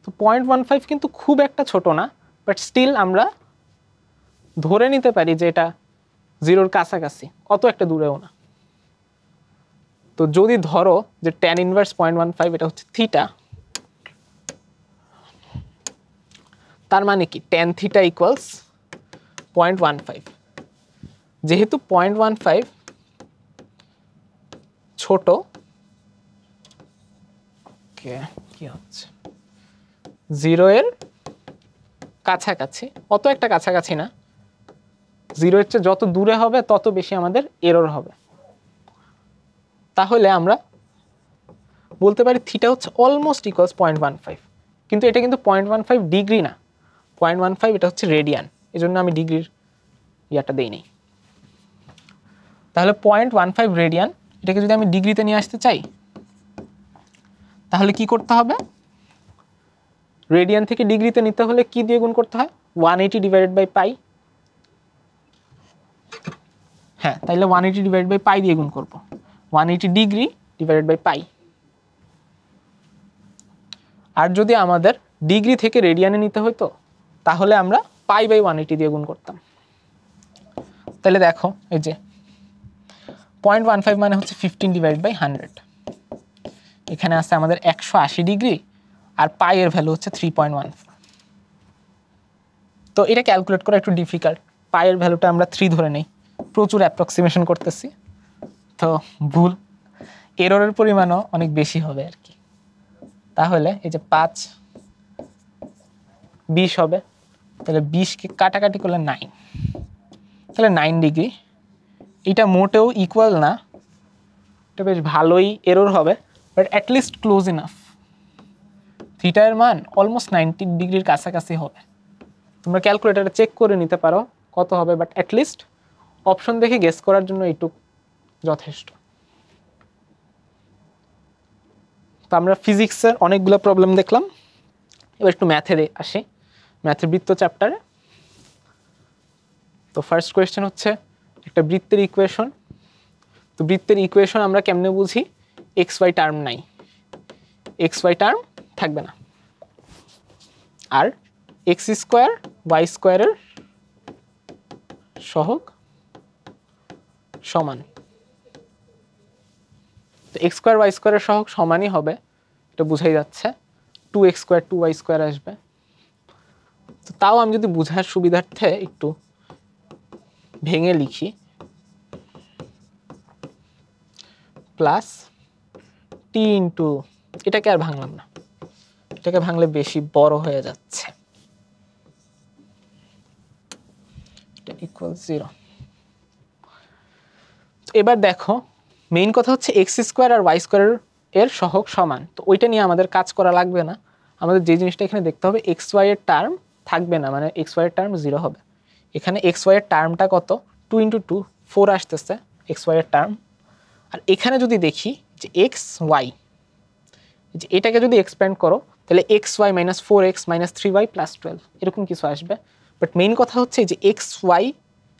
তো 0.15 কিন্তু খুব একটা ছোট না, বাট স্টিল আমরা ধরে নিতে পারি যে এটা 0-র কাছাকাছি, অত একটা দূরেও না। তো যদি ধরো যে tan ইনভার্স 0.15 এটা হচ্ছে থিটা, তার মানে কি tan থিটা ইকুয়ালস 0.15। যেহেতু 0.15 ছোট, কি হচ্ছে 0-এর কাছাকাছি, অত একটা কাছাকাছি না, 0-এর চেয়ে যত দূরে হবে তত বেশি আমাদের এরর হবে। তাহলে আমরা বলতে পারি থিটা হচ্ছে অলমোস্ট ইকুয়ালস 0.15। কিন্তু এটা কিন্তু 0.15 ডিগ্রি না, 0.15 এটা হচ্ছে রেডিয়ান, এই জন্য আমি ডিগ্রির ইয়াটা দেই নাই। তাহলে 0.15 রেডিয়ান এটাকে যদি আমি ডিগ্রিতে নিয়ে আসতে চাই তাহলে কি করতে হবে? রেডিয়ান থেকে ডিগ্রিতে নিতে হলে কি দিয়ে গুণ করতে হয়? 180 ডিভাইডেড বাই পাই। হ্যাঁ, তাইলে 180 ডিভাইডেড বাই পাই দিয়ে গুণ করব। 180 ডিগ্রি ডিভাইডেড বাই পাই। আর যদি আমাদের ডিগ্রি থেকে রেডিয়ানে নিতে হতো তাহলে আমরা পাই বাই 180 দিয়ে গুণ করতাম। তাহলে দেখো এই যে 0.15 মানে হচ্ছে 15 ডিভাইডেড বাই 100। এখানে আছে আমাদের 180 ডিগ্রি আর পাই এর ভ্যালু হচ্ছে 3.14। তো এটা ক্যালকুলেট করা একটু ডিফিকাল্ট। পাই এর ভ্যালুটা আমরা 3 ধরে নেই, প্রচুর অ্যাপ্রক্সিমেশন করতেছি, তো ভুল এররের পরিমাণও অনেক বেশি হবে আর কি। তাহলে এই যে 5 20 হবে, তাহলে 20কে কাটাকাটি করলে 9, তাহলে 9 ডিগ্রি। এটা মোটেও ইকুয়াল না, এটা বেশ ভালোই এরর হবে, বাট অ্যাটলিস্ট ক্লোজ ইনাফ। থিটার মান অলমোস্ট 90 ডিগ্রির কাছাকাছি হবে। তোমরা ক্যালকুলেটারে চেক করে নিতে পারো কত হবে, বাট অ্যাটলিস্ট অপশন দেখে গেস করার জন্য এইটুক যথেষ্ট। তো আমরা ফিজিক্সের অনেকগুলো প্রবলেম দেখলাম, এবার একটু ম্যাথে আসি, ম্যাথের বৃত্ত চ্যাপ্টারে। তো ফার্স্ট কোয়েশ্চেন হচ্ছে একটা বৃত্তের ইকুয়েশন। তো বৃত্তের ইকুয়েশন আমরা কেমনে বুঝি? এক্স ওয়াই টার্ম নাই, এক্স ওয়াই টার্ম থাকবে না, আর এক্স স্কোয়ার ওয়াই স্কোয়ারের সহগ সমান। তো এক্স স্কোয়ার ওয়াই স্কোয়ারের সহগ সমানই হবে, এটা বোঝাই যাচ্ছে। 2x স্কোয়ার 2y স্কোয়ার আসবে। তো তাও আমি যদি বোঝার সুবিধার্থে একটু ভেঙে লিখি, প্লাস টি ইন্টু, এটাকে আর ভাঙলাম না, এটাকে ভাঙলে বেশি বড় হয়ে যাচ্ছে, এটা ইকুয়াল 0। এবার দেখো মেইন কথা হচ্ছে এক্স স্কোয়ার আর ওয়াই স্কোয়ার এর সহগ সমান। তো ওইটা নিয়ে আমাদের কাজ করা লাগবে না, আমাদের যে জিনিসটা এখানে দেখতে হবে এক্স ওয়াই এর টার্ম থাকবে না, মানে এক্স ওয়াই এর টার্ম 0 হবে। এখানে এক্স ওয়াই এর টার্মটা কত? 2 × 2 4 আসতেছে এক্স ওয়াই এর টার্ম। আর এখানে যদি দেখি যে এক্স ওয়াই, যে এটাকে যদি এক্সপ্যান্ড করো তাহলে x y minus 4x minus 3y plus 12 এরকম কিছু আসবে। বাট মেইন কথা হচ্ছে যে এক্স ওয়াই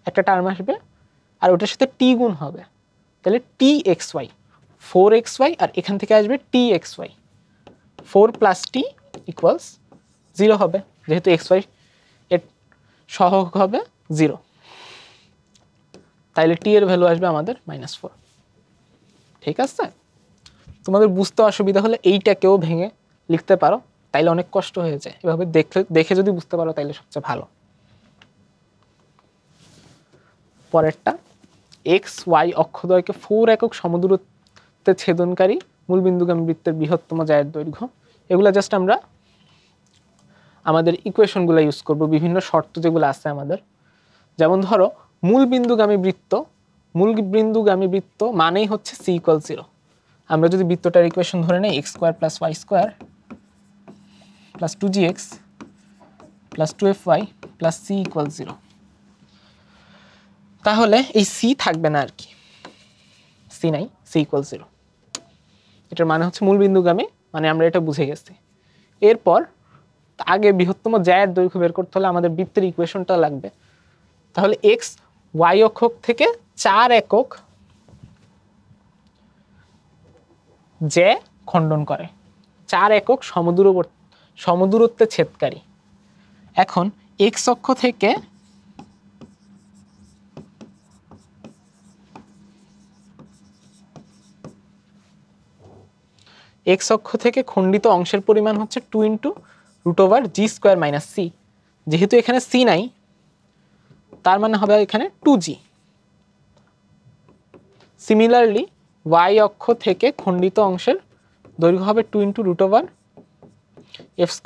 একটা টার্ম আসবে আর ওটার সাথে টি গুণ হবে, তাহলে টি এক্স ওয়াই 4xy, আর এখান থেকে আসবে টি এক্স ওয়াই 4 প্লাস টি ইকুয়ালস 0 হবে, যেহেতু এক্স ওয়াই এর সহগ হবে 0, তাইলে টি এর ভ্যালু আসবে আমাদের -4। ঠিক আছে, তোমাদের বুঝতে অসুবিধা হলে এইটাকেও ভেঙে লিখতে পারো, তাইলে অনেক কষ্ট হয়ে যায়। এভাবে দেখে যদি বুঝতে পারো তাইলে সবচেয়ে ভালো। পরেরটা, এক্স ওয়াই অক্ষদ্বয়কে 4 একক সমদূরত্বে ছেদনকারী মূলবিন্দুগামী বৃত্তের বৃহত্তম জায়ের দৈর্ঘ্য। এগুলো জাস্ট আমরা আমাদের ইকুয়েশনগুলো ইউজ করব, বিভিন্ন শর্ত যেগুলো আছে আমাদের। যেমন ধরো মূলবিন্দুগামী বৃত্ত মানেই হচ্ছে c = 0। আমরা যদি বৃত্তটার ইকুয়েশন ধরে নেই x² + y² + 2gx + 2fy + c = 0, তাহলে এই সি থাকবে না আর কি, সি নাই, সি ইকুয়াল 0। এটার মানে হচ্ছে মূল বিন্দুগামী, মানে আমরা এটা বুঝে গেছি। এরপর আগে বৃহত্তম জ্যায়ের দৈর্ঘ্য বের করতে হলে আমাদের বৃত্তের ইকুয়েশনটা লাগবে। তাহলে এক্স ওয়াই অক্ষ থেকে 4 একক জ্যা খণ্ডন করে, 4 একক সমদূরত্বে ছেদকারী। এখন এক্স অক্ষ থেকে খণ্ডিত অংশের পরিমাণ হচ্ছে 2 × √g² - c। যেহেতু এখানে c নাই, তার মানে হবে এখানে 2g। সিমিলারলি y অক্ষ থেকে খণ্ডিত অংশের দৈর্ঘ্য হবে 2 × √f²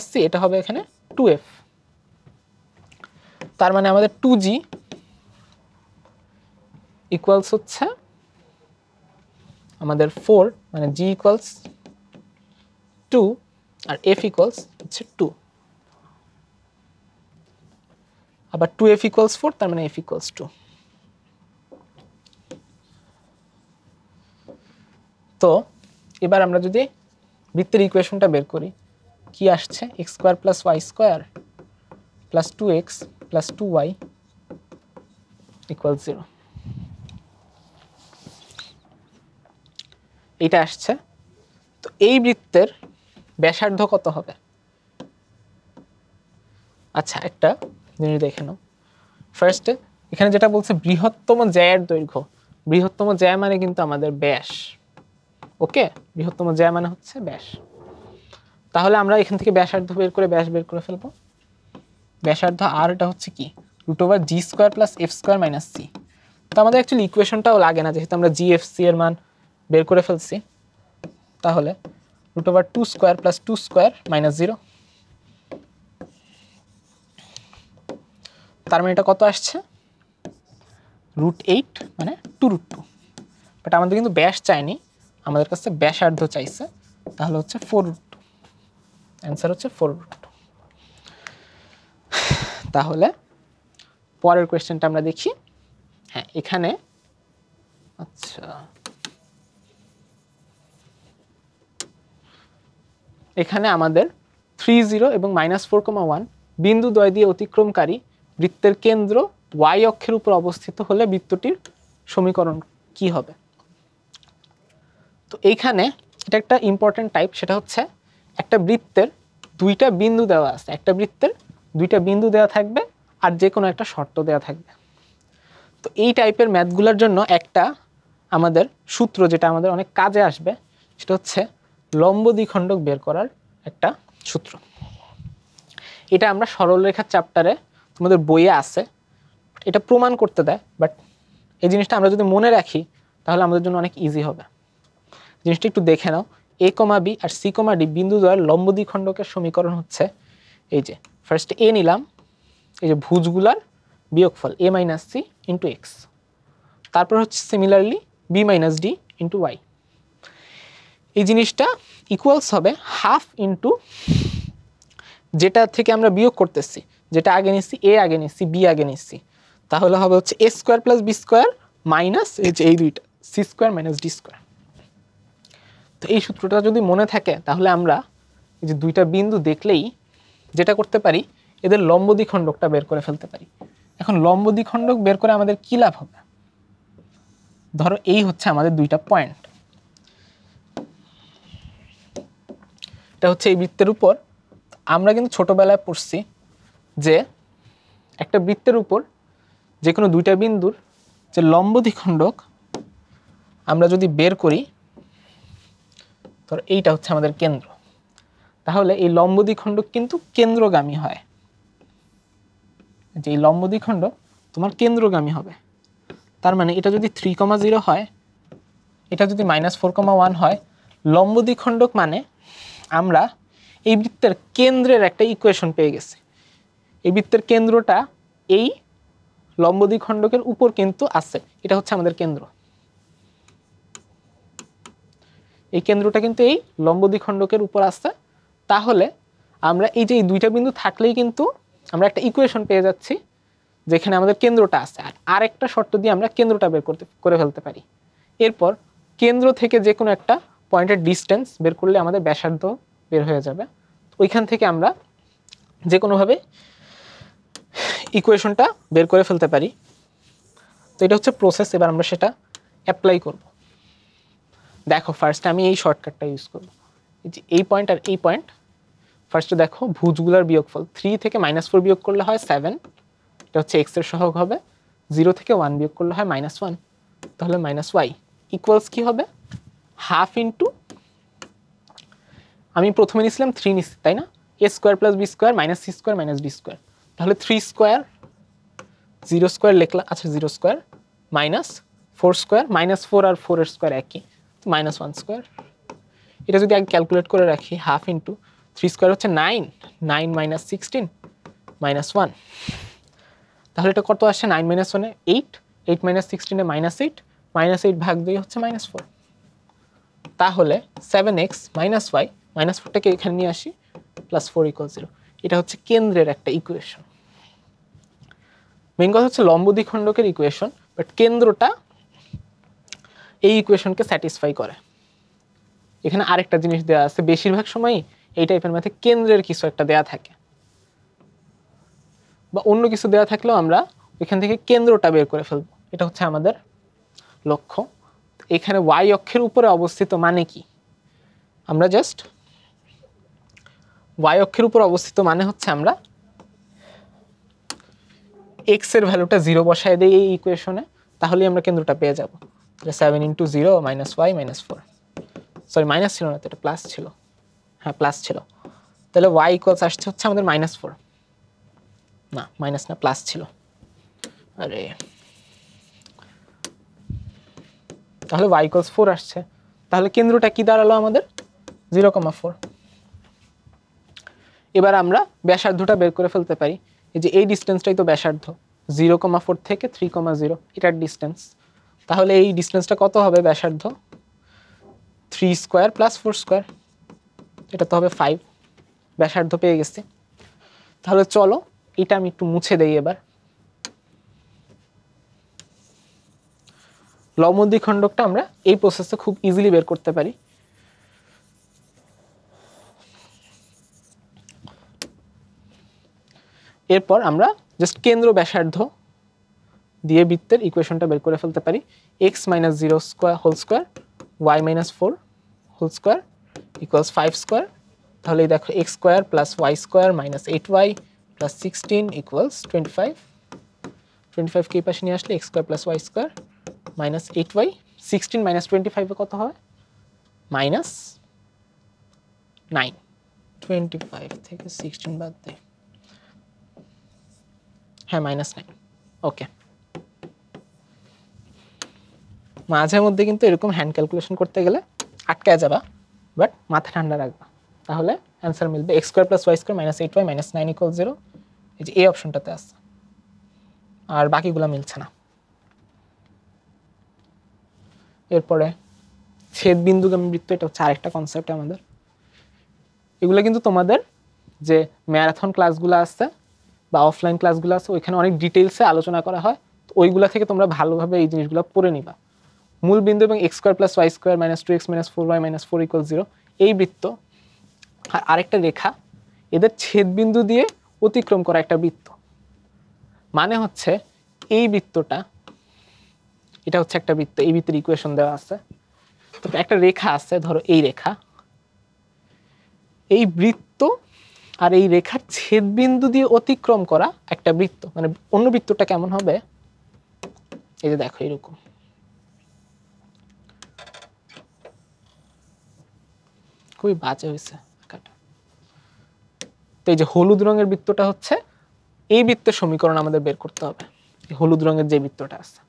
- c, এটা হবে এখানে 2f। তার মানে আমাদের 2g ইকুয়ালস হচ্ছে আমাদের 4, মানে g ইকুয়ালস 2 আর f ইকুয়ালস হচ্ছে 2। আবার 2f ইকুয়ালস 4, তার মানে f ইকুয়ালস 2। তো এবার আমরা যদি বৃত্তের ইকুয়েশনটা বের করি, কি আসছে? x² + y² + 2x + 2y = 0। এটা আসছে। তো এই বৃত্তের ব্যাসার্ধ কত হবে? আচ্ছা, একটা জিনিস দেখে নাও। ফার্স্টে এখানে যেটা বলছে বৃহত্তম জ্যায়ের দৈর্ঘ্য, বৃহত্তম জ্যা মানে কিন্তু আমাদের ব্যাস। ওকে, বৃহত্তম জ্যা মানে হচ্ছে ব্যাস। তাহলে আমরা এখান থেকে ব্যাসার্ধ বের করে ব্যাস বের করে ফেলবো। ব্যাসার্ধ আর এটা হচ্ছে কি √g² + f² - c। তো আমাদের অ্যাকচুয়ালি ইকুয়েশনটাও লাগে না, যেহেতু আমরা gfc এর মান বের করে ফেলছি। তাহলে √2² + 2² - 0, তার মানে এটা কত আসছে? √8, মানে 2√2। বাট আমাদের কিন্তু ব্যাস চাইনি, আমাদের কাছে ব্যাসার্ধ চাইছে। তাহলে হচ্ছে 4√2, অ্যান্সার হচ্ছে 4√2। তাহলে পরের কোয়েশ্চেনটা আমরা দেখি। হ্যাঁ, এখানে আচ্ছা, এখানে আমাদের 3, 0 এবং -4,1 বিন্দু দ্বয় দিয়ে অতিক্রমকারী বৃত্তের কেন্দ্র y অক্ষের উপর অবস্থিত হলে বৃত্তটির সমীকরণ কি হবে? তো এইখানে এটা একটা ইম্পর্টেন্ট টাইপ, সেটা হচ্ছে একটা বৃত্তের 2টা বিন্দু দেওয়া আছে, একটা বৃত্তের 2টা বিন্দু দেওয়া থাকবে আর যে কোনো একটা শর্ত দেওয়া থাকবে। তো এই টাইপের ম্যাথগুলোর জন্য একটা আমাদের সূত্র, যেটা আমাদের অনেক কাজে আসবে, সেটা হচ্ছে লম্ব দ্বিখণ্ডক বের করার একটা সূত্র। এটা আমরা সরলরেখার চ্যাপ্টারে তোমাদের বইয়ে আছে, এটা প্রমাণ করতে দেয়। বাট এই জিনিসটা আমরা যদি মনে রাখি তাহলে আমাদের জন্য অনেক ইজি হবে। জিনিসটা একটু দেখে নাও। a, b R c, d বিন্দু দ্বয়ের লম্ব দ্বিখণ্ডকের সমীকরণ হচ্ছে এই যে, ফার্স্ট a নিলাম, এই যে ভুজগুলার বিয়োগফল a - c × x, তারপর হচ্ছে সিমিলারলি b - d × y। এই জিনিসটা ইকুয়ালস হবে হাফ ইন্টু যেটা থেকে আমরা বিয়োগ করতেছি, যেটা আগে নিচ্ছি a আগে নিচ্ছি b আগে নিচ্ছি, তাহলে হবে হচ্ছে a² + b² মাইনাস এই দুইটা c² - d²। তো এই সূত্রটা যদি মনে থাকে তাহলে আমরা এই যে দুইটা বিন্দু দেখলেই যেটা করতে পারি, এদের লম্ব দ্বিখণ্ডকটা বের করে ফেলতে পারি। এখন লম্ব দ্বিখণ্ডক বের করে আমাদের কি লাভ হবে? ধরো এই হচ্ছে আমাদের দুইটা পয়েন্ট, এটা হচ্ছে এই বৃত্তের উপর। আমরা কিন্তু ছোটবেলায় পড়ছি যে একটা বৃত্তের উপর যে কোনো দুইটা বিন্দুর যে লম্ব দ্বিখণ্ডক আমরা যদি বের করি, ধর এইটা হচ্ছে আমাদের কেন্দ্র, তাহলে এই লম্ব দ্বিখণ্ডক কিন্তু কেন্দ্রগামী হয়। যে এই লম্ব দ্বিখণ্ডক তোমার কেন্দ্রগামী হবে। তার মানে এটা যদি 3, 0 হয়, এটা যদি -4,1 হয়, লম্ব দ্বিখণ্ডক মানে আমরা এই বৃত্তের কেন্দ্রের একটা ইকুয়েশন পেয়ে গেছি। এই বৃত্তের কেন্দ্রটা এই লম্ব দ্বিখণ্ডকের উপর কিন্তু আছে, এটা হচ্ছে আমাদের কেন্দ্র। এই কেন্দ্রটা কিন্তু এই লম্ব দ্বিখণ্ডকের উপর আছে। তাহলে আমরা এই যে এই দুইটা বিন্দু থাকলেই কিন্তু আমরা একটা ইকুয়েশন পেয়ে যাচ্ছি, যেখানে আমাদের কেন্দ্রটা আছে, আর আরেকটা শর্ত দিয়ে আমরা কেন্দ্রটা বের করে ফেলতে পারি। এরপর কেন্দ্র থেকে যে কোনো একটা পয়েন্টের ডিস্টেন্স বের করলে আমাদের ব্যাসার্ধ বের হয়ে যাবে। ওইখান থেকে আমরা যে কোনোভাবে ইকুয়েশনটা বের করে ফেলতে পারি। তো এটা হচ্ছে প্রসেস, এবার আমরা সেটা অ্যাপ্লাই করব। দেখো ফার্স্টে আমি এই শর্টকাটটা ইউজ করব, এই পয়েন্ট আর এই পয়েন্ট। ফার্স্টে দেখো ভুজগুলার বিয়োগফল, 3 থেকে -4 বিয়োগ করলে হয় 7, এটা হচ্ছে এক্স এর সহগ হবে। 0 থেকে 1 বিয়োগ করলে হয় -1, তাহলে -y ইকুয়ালস কি হবে, হাফ ইন্টু, আমি প্রথমে নিয়েছিলাম 3 নিচ্ছি তাই না, a square plus B square minus C square minus D square, তাহলে 3 স্কোয়ার 0 স্কোয়ার লিখলাম, আচ্ছা 0 স্কোয়ার মাইনাস 4 স্কোয়ার, -4 আর 4 এর স্কোয়ার একই, -1 স্কোয়ার। এটা যদি আগে ক্যালকুলেট করে রাখি, হাফ ইন্টু 3 স্কোয়ার হচ্ছে 9, 9 মাইনাস 16 -1, তাহলে এটা কত আসে, 9 মাইনাস 1 8, 8 মাইনাস 16 -8, -8 ভাগ 2 হচ্ছে -4, তাহলে 7x মাইনাস y, -4টাকে এখানে নিয়ে আসি, +4 = 0। এটা হচ্ছে কেন্দ্রের একটা ইকুয়েশন। মেইন কথা হচ্ছে লম্ব দ্বিখণ্ডকের ইকুয়েশন, বাট কেন্দ্রটা এই ইকুয়েশনকে স্যাটিসফাই করে। এখানে আরেকটা জিনিস দেওয়া আছে, বেশিরভাগ সময়ই এই টাইপের ম্যাথে কেন্দ্রের কিছু একটা দেয়া থাকে, বা অন্য কিছু দেওয়া থাকলেও আমরা এখান থেকে কেন্দ্রটা বের করে ফেলবো, এটা হচ্ছে আমাদের লক্ষ্য। এখানে y অক্ষের উপরে অবস্থিত মানে কি, আমরা জাস্ট y অক্ষের উপর অবস্থিত মানে হচ্ছে আমরা x এর ভ্যালুটা 0 বসায় দেই এই ইকুয়েশনে, তাহলেই আমরা কেন্দ্রটা পেয়ে যাব। 7 × 0 - y - 4, সরি মাইনাস ছিল না তো, এটা প্লাস ছিল, হ্যাঁ প্লাস ছিল, তাহলে y ইকুয়ালস আসছে হচ্ছে আমাদের -4, না মাইনাস না প্লাস ছিল, আরে তাহলে y ইকুয়ালস 4 আসছে, তাহলে কেন্দ্রটা কি দাঁড়ালো আমাদের 0,4। এবার আমরা ব্যাসার্ধটা বের করে ফেলতে পারি, এই যে এই ডিস্টেন্সটাই তো ব্যাসার্ধ, 0,4 থেকে 3,0 এটার ডিস্টেন্স, তাহলে এই ডিস্টেন্সটা কত হবে ব্যাসার্ধ, 3 স্কোয়ার প্লাস 4 স্কোয়ার, এটা তো হবে 5, ব্যাসার্ধ পেয়ে গেছি। তাহলে চলো এটা আমি একটু মুছে দেই। এবার লম্ব দ্বিখণ্ডকটা আমরা এই প্রসেসে খুব ইজিলি বের করতে পারি। এরপর আমরা জাস্ট কেন্দ্র ব্যাসার্ধ দিয়ে বৃত্তের ইকুয়েশনটা বের করে ফেলতে পারি, x - 0 square whole square y - 4 whole square equals 5 square, তাহলে দেখো x square plus y square minus 8y plus 16 equals 25, 25 কে এই পাশে নিয়ে আসলে x square plus y square minus 8y, 16 - 25 কত হয়, -9, 25 থেকে 16 বাদ দেয়, হ্যাঁ -9, ওকে। মাঝে মধ্যে কিন্তু এরকম হ্যান্ড ক্যালকুলেশন করতে গেলে আটকায় যাবা, বাট মাথা ঠান্ডা রাখবা, তাহলে অ্যান্সার মিলবে x square plus y square minus 8y minus 9 = 0, এই যে এই অপশনটাতে আছে, আর বাকিগুলো মিলছে না। এরপরে ছেদবিন্দুগামী বৃত্ত, এটা হচ্ছে আরেকটা কনসেপ্ট আমাদের। এগুলো কিন্তু তোমাদের যে ম্যারাথন ক্লাসগুলো আছে বা অফলাইন ক্লাসগুলো আছে ওইখানে অনেক ডিটেইলসে আলোচনা করা হয়, তো ওইগুলা থেকে তোমরা ভালোভাবে এই জিনিসগুলো পড়ে নিবা। মূল বিন্দু এবং x square plus y square minus 2x minus 4y minus 4 = 0, এই বৃত্ত আর আরেকটা রেখা, এদের ছেদবিন্দু দিয়ে অতিক্রম করা একটা বৃত্ত, মানে হচ্ছে এই বৃত্তটা, এটা হচ্ছে একটা বৃত্ত, এই বৃত্তের ইকুয়েশন দেওয়া আছে, তো একটা রেখা আছে, ধরো এই রেখা, এই বৃত্ত আর এই রেখার ছেদবিন্দু দিয়ে অতিক্রম করা একটা বৃত্ত, মানে অন্য বৃত্তটা কেমন হবে, এই যে দেখো এরকম, খুবই বাজে হয়েছে আঁকাটা। তো এই যে হলুদ রঙের বৃত্তটা হচ্ছে এই বৃত্তের সমীকরণ আমাদের বের করতে হবে। হলুদ রঙের যে বৃত্তটা আছে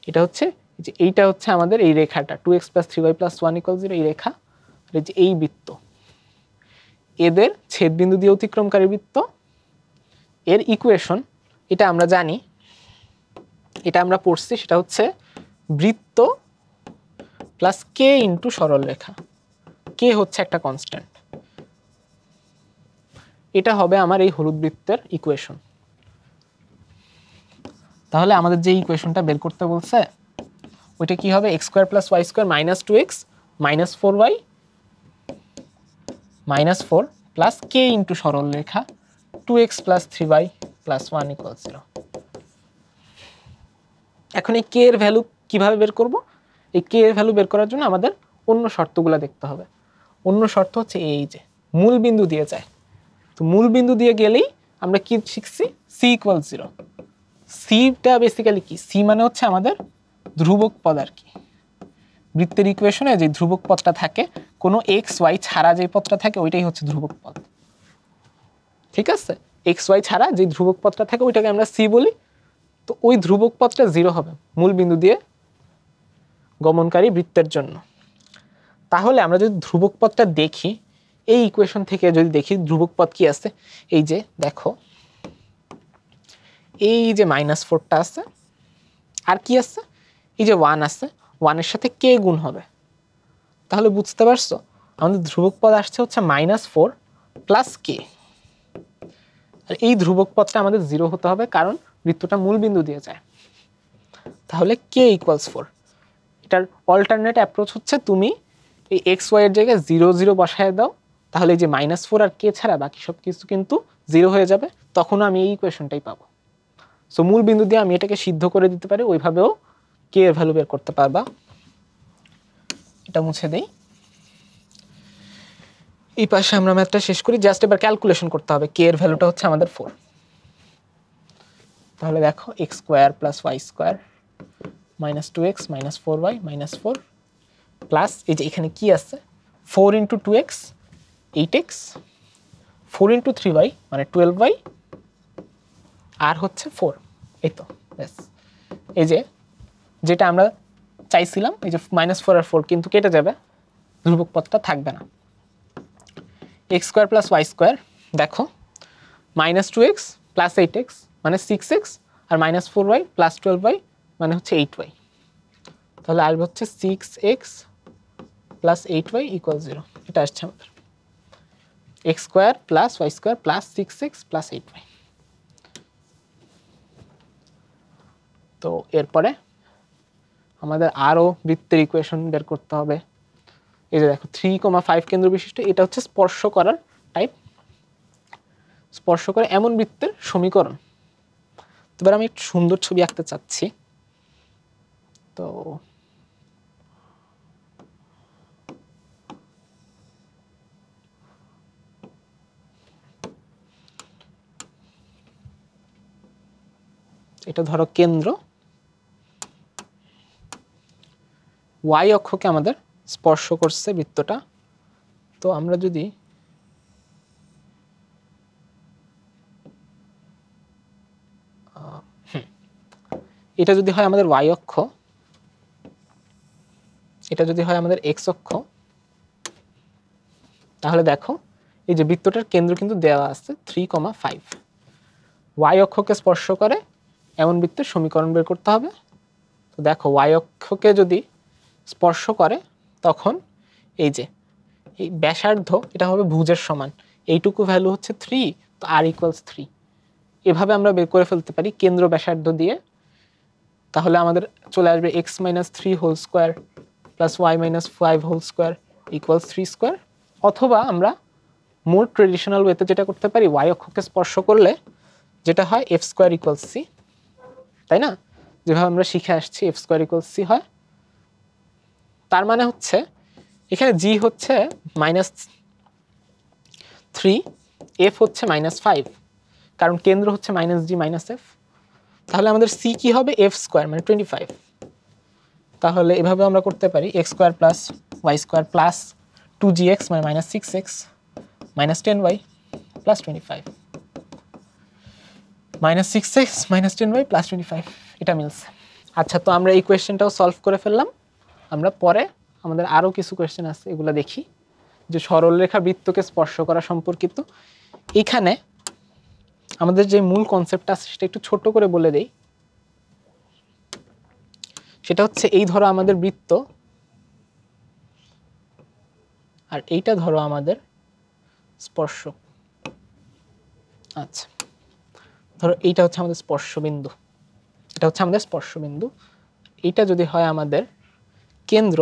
এটা হচ্ছে, যে এইটা হচ্ছে আমাদের এই রেখাটা 2x + 3y + 1 = 0, এই রেখা, আর এই যে এই বৃত্ত, এদের ছেদবিন্দু দিয়ে অতিক্রমকারী বৃত্ত, এর ইকুয়েশন এটা আমরা জানি, এটা আমরা পড়ছি, সেটা হচ্ছে বৃত্ত প্লাস কে ইন্টু সরল রেখা, কে হচ্ছে একটা কনস্ট্যান্ট, এটা হবে আমার এই হলুদ বৃত্তের ইকুয়েশন। তাহলে আমাদের যে ইকুয়েশনটা বের করতে বলছে ওইটা কি হবে x² + y² - 2x - 4y - 4 plus k into সরল রেখা 2x + 3y + 1 = 0। এখন এই k এর ভ্যালু কিভাবে বের করব? এই k এর ভ্যালু বের করার জন্য আমাদের অন্য শর্তগুলো দেখতে হবে। অন্য শর্ত হচ্ছে এই যে মূল বিন্দু দিয়ে যায়, তো মূল বিন্দু দিয়ে গেলেই আমরা কি শিখছি c = 0। সিটা বেসিক্যালি কি, সি মানে হচ্ছে আমাদের ধ্রুবক পদ আর কি। বৃত্তের ইকুয়েশনে যে ধ্রুবক পদটা থাকে, কোনো এক্স ওয়াই ছাড়া যে পদটা থাকে ওইটাই হচ্ছে ধ্রুবক পদ, ঠিক আছে? এক্স ওয়াই ছাড়া যে ধ্রুবক পদটা থাকে ওইটাকে আমরা সি বলি। তো ওই ধ্রুবক পদটা 0 হবে মূল বিন্দু দিয়ে গমনকারী বৃত্তের জন্য। তাহলে আমরা যদি ধ্রুবক পদটা দেখি, এই ইকুয়েশন থেকে যদি দেখি ধ্রুবক পদ কি আছে, এই যে দেখো এই যে -4টা আছে, আর কি আছে এই যে 1 আছে, 1 এর সাথে কে গুণ হবে। তাহলে বুঝতে পারছো আমাদের ধ্রুবক পদ আসছে হচ্ছে -4 প্লাস কে। আর এই ধ্রুবক পদটা আমাদের 0 হতে হবে কারণ বৃত্তটা মূল বিন্দু দিয়ে যায়। তাহলে k = 4। এটার অল্টারনেট অ্যাপ্রোচ হচ্ছে তুমি এই এক্স ওয়াই এর জায়গায় 0 0 বসায় দাও, তাহলে এই যে -4 আর k ছাড়া বাকি সব কিছু কিন্তু 0 হয়ে যাবে, তখন আমি এই ইকুয়েশনটাই পাবো। সো মূল বিন্দু দিয়ে আমি এটাকে সিদ্ধ করে দিতে পারি, ওইভাবেও k এর ভ্যালু বের করতে পারবা। এটা মুছে দেই, এই পাশে আমরা ম্যাথটা শেষ করি। জাস্ট এবার ক্যালকুলেশন করতে হবে। k এর ভ্যালুটা হচ্ছে আমাদের 4। তাহলে দেখো x² + y² - 2x - 4y - 4 plus এই যে এখানে কি আছে 4 × 2x 8x 4 × 3y মানে 12y আর হচ্ছে 4। এই তো ব্যাস, এই যে যেটা আমরা চাইছিলাম এই যে -4 আর 4 কিন্তু কেটে যাবে, ধ্রুবক পদটা থাকবে না। x² + y² দেখো -2x + 8x মানে 6x আর -4y + 12y মানে হচ্ছে 8y। তাহলে আসবে হচ্ছে 6x + 8y = 0। এটা আসছে আমাদের x² + y² + 6x + 8y। তো এরপরে আমাদের আরও বৃত্তের ইকুয়েশন বের করতে হবে। এই যে দেখো 3,5 কেন্দ্র বিশিষ্ট, এটা হচ্ছে স্পর্শ করার টাইপ, স্পর্শ করে এমন বৃত্তের সমীকরণ। এবার আমি একটু সুন্দর ছবি আঁকতে চাচ্ছি। তো এটা ধরো কেন্দ্র, y অক্ষকে আমাদের স্পর্শ করছে বৃত্তটা। তো আমরা যদি এটা যদি হয় আমাদের y অক্ষ, এটা যদি হয় আমাদের x অক্ষ, তাহলে দেখো এই যে বৃত্তটার কেন্দ্র কিন্তু দেওয়া আছে 3,5। y অক্ষকে স্পর্শ করে এমন বৃত্তের সমীকরণ বের করতে হবে। তো দেখো y অক্ষকে যদি স্পর্শ করে তখন এই যে এই ব্যাসার্ধ এটা হবে ভুজের সমান, এইটুকু ভ্যালু হচ্ছে 3, তো r = 3। এভাবে আমরা বের করে ফেলতে পারি কেন্দ্র ব্যাসার্ধ দিয়ে। তাহলে আমাদের চলে আসবে x - 3 whole square plus y - 5 whole square = 3²। অথবা আমরা মোর ট্রেডিশনাল ওয়েতে যেটা করতে পারি, y অক্ষকে স্পর্শ করলে যেটা হয় f² = c, তাই না? যেভাবে আমরা শিখে আসছি f² = c হয়। তার মানে হচ্ছে এখানে g হচ্ছে -3, f হচ্ছে -5, কারণ কেন্দ্র হচ্ছে -g - f। তাহলে আমাদের c কি হবে f² মানে 25। তাহলে এভাবে আমরা করতে পারি x² + y² প্লাস 2gx মানে -6x -10y + 25 -6x -10y + 25। এটা মিলছে। আচ্ছা, তো আমরা এই কোয়েশ্চেনটাও সলভ করে ফেললাম। আমরা পরে আমাদের আরও কিছু কোয়েশ্চেন আছে, এগুলো দেখি যে সরলরেখা বৃত্তকে স্পর্শ করা সম্পর্কিত। এখানে আমাদের যে মূল কনসেপ্টটা আছে সেটা একটু ছোট করে বলে দেই। সেটা হচ্ছে এই ধরো আমাদের বৃত্ত, আর এইটা ধরো আমাদের স্পর্শক। আচ্ছা, ধরো এইটা হচ্ছে আমাদের স্পর্শ বিন্দু, এটা হচ্ছে আমাদের স্পর্শবিন্দু, এটা যদি হয় আমাদের কেন্দ্র,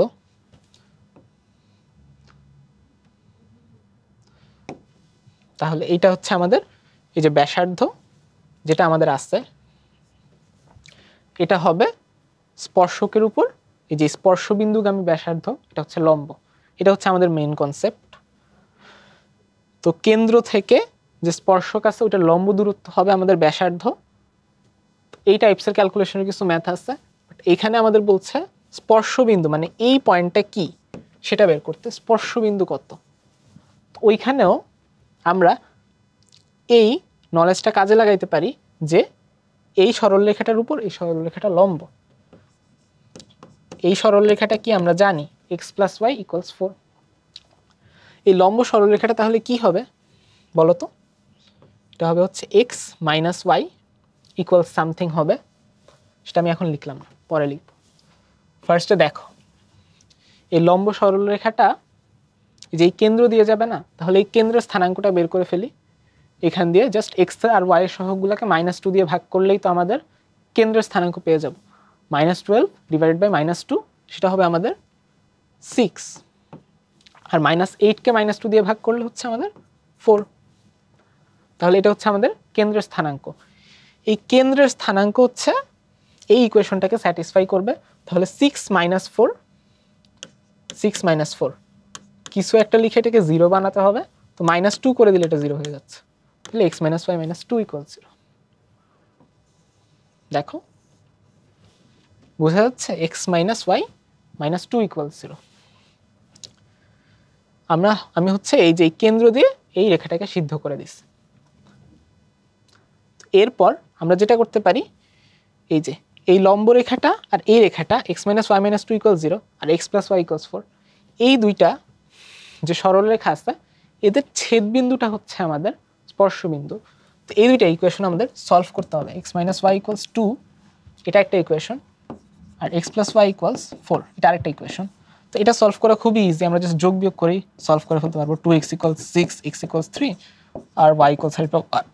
তাহলে এইটা হচ্ছে আমাদের এই যে ব্যাসার্ধ যেটা আমাদের আছে, এটা হবে স্পর্শকের উপর এই যে স্পর্শবিন্দুগামী ব্যাসার্ধ, এটা হচ্ছে লম্ব। এটা হচ্ছে আমাদের মেইন কনসেপ্ট। তো কেন্দ্র থেকে যে স্পর্শক আছে ওটার লম্ব দূরত্ব হবে আমাদের ব্যাসার্ধ। এই টাইপসের ক্যালকুলেশনের কিছু ম্যাথ আছে, বাট এইখানে আমাদের বলছে স্পর্শবিন্দু মানে এই পয়েন্টটা কি সেটা বের করতে, স্পর্শবিন্দু কত। ওইখানেও আমরা এই নলেজটা কাজে লাগাইতে পারি যে এই সরলরেখাটার উপর এই সরলরেখাটা লম্ব, এই সরলরেখাটা কি আমরা জানি x + y = 4। এই লম্ব সরলরেখাটা তাহলে কি হবে বলো তো? এটা হবে হচ্ছে x - y = সামথিং হবে, সেটা আমি এখন লিখলাম না, পরে লিখব। ফার্স্টে দেখো এই লম্ব সরলরেখাটা যে কেন্দ্র দিয়ে যাবে না, তাহলে এই কেন্দ্রের স্থানাঙ্কটা বের করে ফেলি। এখান দিয়ে জাস্ট x আর y এর সহগগুলোকে -2 দিয়ে ভাগ করলেই তো আমাদের কেন্দ্রের স্থানাঙ্ক পেয়ে যাব। -12 / -2 সেটা হবে আমাদের 6, আর -8 কে -2 দিয়ে ভাগ করলে হচ্ছে আমাদের 4। তাহলে এটা হচ্ছে আমাদের কেন্দ্রের স্থানাঙ্ক। এই কেন্দ্রের স্থানাঙ্ক হচ্ছে এই ইকুয়েশনটাকে স্যাটিসফাই করবে। তাহলে 6 - 4, 6 - 4 কিছু একটা লিখে এটাকে 0 বানাতে হবে। তো -2 করে দিলে এটা 0 হয়ে যাচ্ছে। তাহলে x - y - 2 = 0। দেখো বোঝা যাচ্ছে, x - y - 2 = 0। আমি হচ্ছে এই যে কেন্দ্র দিয়ে এই রেখাটাকে সিদ্ধ করে দিচ্ছি। এরপর আমরা যেটা করতে পারি, এই যে এই লম্ব রেখাটা আর এই রেখাটা x - y - 2 = 0 আর x + y = 4, এই দুইটা যে সরলরেখা আছে এদের ছেদবিন্দুটা হচ্ছে আমাদের স্পর্শবিন্দু। তো এই দুইটা ইকুয়েশন আমাদের সলভ করতে হবে। x - y = 2 এটা একটা ইকুয়েশন, আর x + y = 4 এটা আরেকটা ইকুয়েশন। তো এটা সলভ করা খুবই ইজি, আমরা জাস্ট যোগ বিয়োগ করেই সলভ করে ফেলতে পারবো। 2x = 6, x = 3 আর y = 3,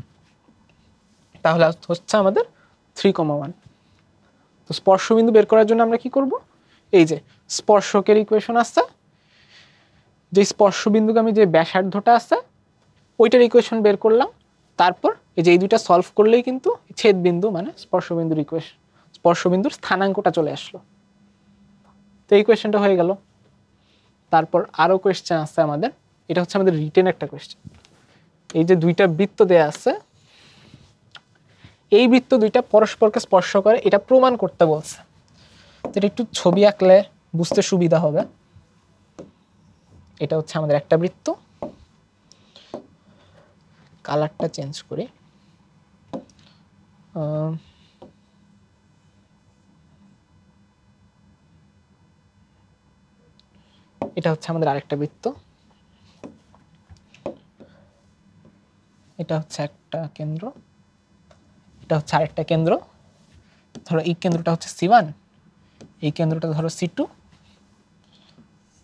তাহলে হচ্ছে আমাদের 3,1। তো স্পর্শবিন্দু বের করার জন্য আমরা কি করব, এই যে স্পর্শকের ইকুয়েশন আছে, যে স্পর্শবিন্দুগামী যে ব্যাসার্ধটা আছে ওইটার ইকুয়েশন বের করলাম। তারপর এই যে এই দুইটা সলভ করলেই কিন্তু ছেদবিন্দু মানে স্পর্শবিন্দুর ইকুয়েশন, স্পর্শবিন্দুর স্থানাঙ্কটা চলে আসলো। তো এই কোয়েশ্চেনটা হয়ে গেল। তারপর আরো কোয়েশ্চেন আছে আমাদের, এটা হচ্ছে আমাদের রিটেন একটা কোয়েশ্চেন। এই যে দুইটা বৃত্ত দেয়া আছে, এই বৃত্ত দুইটা পরস্পরকে স্পর্শ করে এটা প্রমাণ করতে বলছে। তো এটা একটু ছবি আঁকলে বুঝতে সুবিধা হবে। এটা হচ্ছে আমাদের একটা বৃত্ত, কালারটা চেঞ্জ করি। এটা হচ্ছে আমাদের আরেকটা বৃত্ত, এটা হচ্ছে একটা কেন্দ্র, এটা হচ্ছে আরেকটা কেন্দ্র। ধরো এই কেন্দ্রটা হচ্ছে C1, এই কেন্দ্রটা ধরো C2।